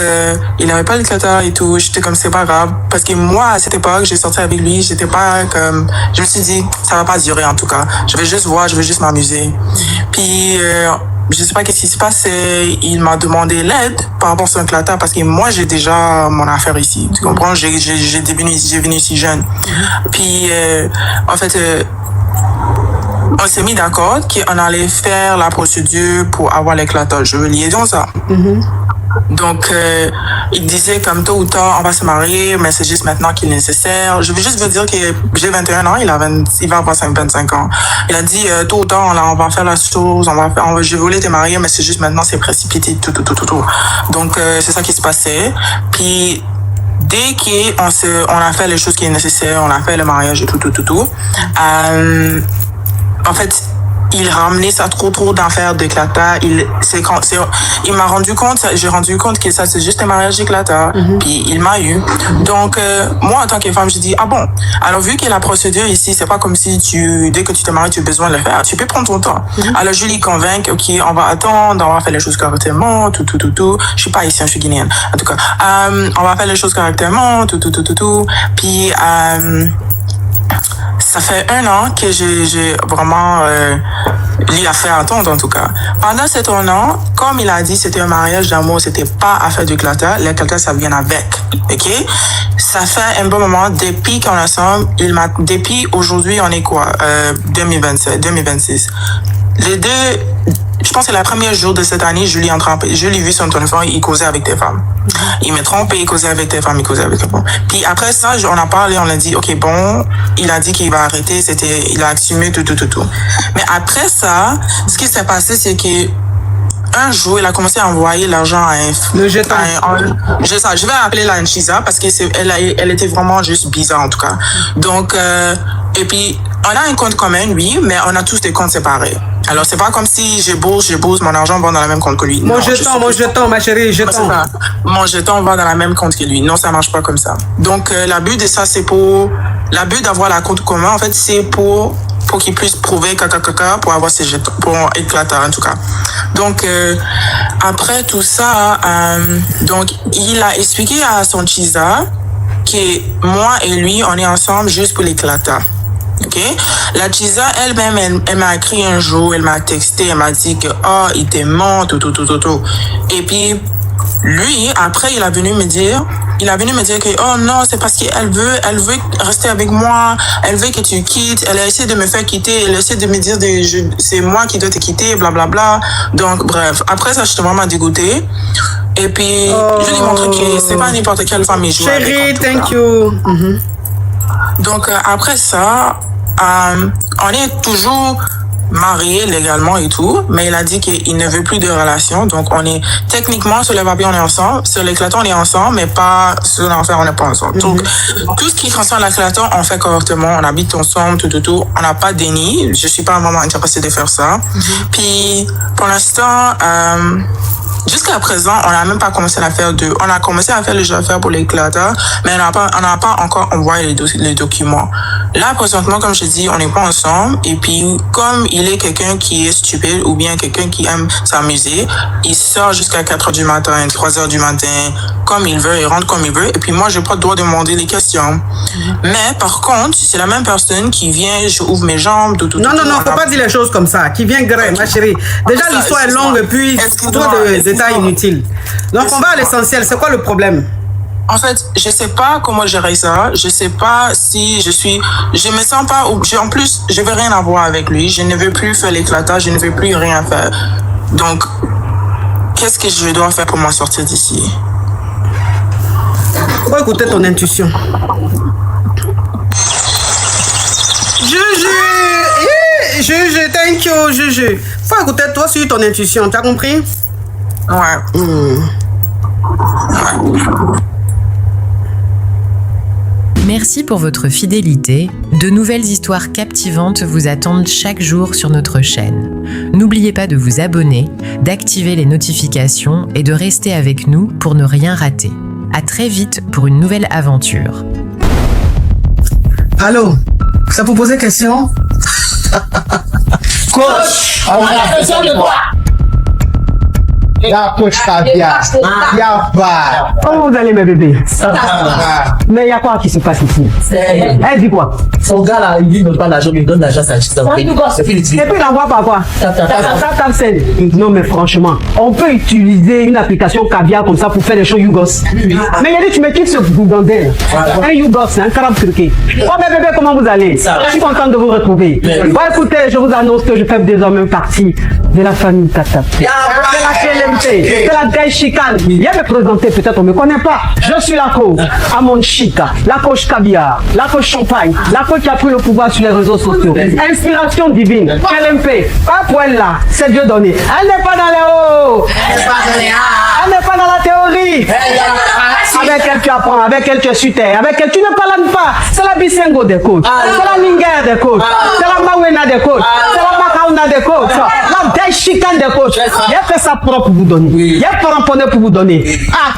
il n'avait pas l'éclateur et tout, j'étais comme, c'est pas grave, parce que moi, à cette époque, j'ai sorti avec lui, j'étais pas comme, je me suis dit, ça va pas durer en tout cas, je vais juste voir, je vais juste m'amuser. Puis, je sais pas qu'est-ce qui se passe, il m'a demandé l'aide par rapport à son éclateur parce que moi j'ai déjà mon affaire ici, tu comprends, j'ai venu ici jeune. Puis en fait on s'est mis d'accord qu'on allait faire la procédure pour avoir l'éclateur. Je veux liaison ça. Donc, il disait comme tôt ou tard, on va se marier, mais c'est juste maintenant qu'il est nécessaire. Je veux juste vous dire que j'ai 21 ans, il va avoir 25 ans. Il a dit, tôt ou tard, on va faire la chose, je voulais te marier, mais c'est juste maintenant, c'est précipité, tout. Donc, c'est ça qui se passait. Puis, dès qu'on a fait les choses qui sont nécessaires, on a fait le mariage et tout. En fait, il ramenait ça trop d'affaires d'éclateur. Il m'a rendu compte, j'ai rendu compte que ça c'est juste un mariage d'éclateur. Puis il m'a eu. Donc moi en tant que femme, j'ai dit ah bon. Alors vu que la procédure ici, c'est pas comme si dès que tu te maries, tu as besoin de le faire. Tu peux prendre ton temps. Alors je lui convainc, ok, on va attendre, on va faire les choses correctement, tout. Je suis pas haïtienne, je suis guinéenne. En tout cas, on va faire les choses correctement, tout. Puis ça fait 1 an que j'ai vraiment lui a fait attendre en tout cas. Pendant cet 1 an, comme il a dit, c'était un mariage d'amour, c'était pas affaire d'éclateur. L'éclateur, ça vient avec, ok? Ça fait un bon moment depuis qu'on est ensemble. Depuis aujourd'hui, on est quoi? 2026. Les deux, je pense que le premier jour de cette année, je l'ai vu sur son téléphone, il causait avec des femmes. Il me trompe, il causait avec des femmes, il causait avec des femmes. Puis après ça, on a parlé, on a dit, ok, bon, il a dit qu'il va arrêter, il a assumé tout. Mais après ça, ce qui s'est passé, c'est que un jour, il a commencé à envoyer l'argent à le jeton. Je vais appeler la Nchiza parce que elle était vraiment juste bizarre en tout cas. Donc, et puis, on a un compte commun, oui, mais on a tous des comptes séparés. Alors, c'est pas comme si je bourse, mon argent va dans le même compte que lui. Mon jeton, ma chérie, jeton. Mon jeton va dans le même compte que lui. Non, ça marche pas comme ça. Donc, l'abus de ça, l'abus d'avoir la compte commun, en fait, c'est pour qu'il puisse prouver pour avoir ses jetons, pour éclater en tout cas. Donc, après tout ça, donc, il a expliqué à son Chiza que moi et lui, on est ensemble juste pour l'éclater. Ok? La Chiza, elle-même, elle m'a écrit un jour, elle m'a texté, elle m'a dit que, il t'aimant, tout. Et puis, lui, après, il a venu me dire que, oh non, c'est parce qu'elle veut rester avec moi, elle veut que tu quittes, elle a essayé de me faire quitter, elle a essayé de me dire, c'est moi qui dois te quitter, blablabla. Donc, bref, après ça, j'étais vraiment dégoûtée. Et puis, je lui ai montré que c'est pas n'importe quelle femme qui joue avec. Chérie, thank you. Donc, après ça, on est toujours mariés légalement et tout, mais il a dit qu'il ne veut plus de relation. Donc, on est techniquement sur le papier, on est ensemble. Sur l'éclaton, on est ensemble, mais pas sur l'enfer, on n'est pas ensemble. Donc, tout ce qui concerne l'éclaton, on fait correctement. On habite ensemble, tout. On n'a pas de déni. Je suis pas vraiment intéressée de faire ça. Puis, pour l'instant, jusqu'à présent, on n'a même pas commencé à faire on a commencé à faire les affaires pour l'éclateur, mais on n'a pas encore envoyé les documents. Là, présentement, comme je dis, on n'est pas ensemble. Et puis, comme il est quelqu'un qui est stupide ou bien quelqu'un qui aime s'amuser, il sort jusqu'à 4h du matin, 3h du matin, comme il veut, il rentre comme il veut. Et puis moi, je n'ai pas le droit de demander les questions. Mais par contre, c'est la même personne qui vient, je ouvre mes jambes, tout. Non, faut pas dire les choses comme ça. Qui vient gré, ma chérie. Déjà, l'histoire est longue et puis trop de détails inutiles. Donc, on va à l'essentiel. C'est quoi le problème? En fait, je sais pas comment gérer ça. Je sais pas si je me sens pas, en plus, je veux rien avoir avec lui. Je ne veux plus faire l'éclatage, je ne veux plus rien faire. Donc, qu'est-ce que je dois faire pour m'en sortir d'ici? Faut écouter ton intuition. Juju, thank you, Juju. Faut écouter toi sur ton intuition, t'as compris? Ouais. Merci pour votre fidélité. De nouvelles histoires captivantes vous attendent chaque jour sur notre chaîne. N'oubliez pas de vous abonner, d'activer les notifications et de rester avec nous pour ne rien rater. À très vite pour une nouvelle aventure. Allô, ça vous poser question? Coach, on a besoin de toi. Ya coach Caviar, ya pas. Comment vous allez mes bébés? Mais il y a quoi qui se passe ici? Elle dit quoi? Son gars là, il dit donne pas l'argent, mais il donne l'argent, ça achète ça. Et puis il envoie par quoi? Non mais franchement, on peut utiliser une application Caviar comme ça pour faire des choses Yougos. Mais il a dit tu me quittes ce gougandel. Un Yougos, un carabe turqué. Oh mes bébés, comment vous allez? Je suis content de vous retrouver. Bon écoutez, je vous annonce que je fais désormais partie de la famille Tata. C'est la gaille chicane. Viens me présenter, peut-être on ne me connaît pas. Je suis la coach Amon Chica, la coach Caviar, la coach Champagne, la coach qui a pris le pouvoir sur les réseaux sociaux. Inspiration divine, LMP, pas pour elle là, c'est Dieu donné. Elle n'est pas dans les hauts, elle n'est pas dans la théorie. Avec elle tu apprends, avec elle tu es sur terre, avec elle tu ne parles pas. C'est la Bisengo des coachs, c'est la Ninger des coachs, c'est la Mawena des coachs, c'est la Makauna des coachs, la gaille chicane des coachs. Il a fait ça propre pour vous donner. Il y a pas ramponné pour vous donner. Ah,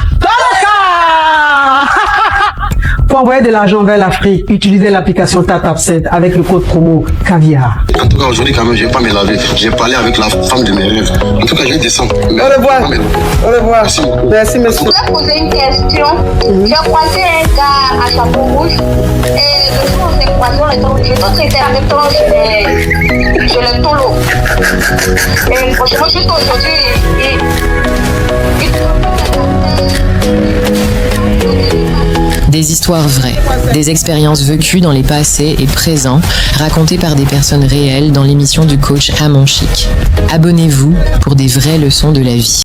pour envoyer de l'argent vers l'Afrique, utilisez l'application TapTapSend avec le code promo Caviar. En tout cas, aujourd'hui, quand même, je vais pas me laver. J'ai parlé avec la femme de mes rêves. En tout cas, je descends. Au revoir. Au revoir. Merci beaucoup. Merci, monsieur. Je voulais poser une question. J'ai croisé un gars à chapeau rouge et le jour où on s'est croisé, on était en même temps chez le tolo. Et franchement, juste aujourd'hui, Des histoires vraies, des expériences vécues dans les passés et présents, racontées par des personnes réelles dans l'émission du coach Amon Chic. Abonnez-vous pour des vraies leçons de la vie.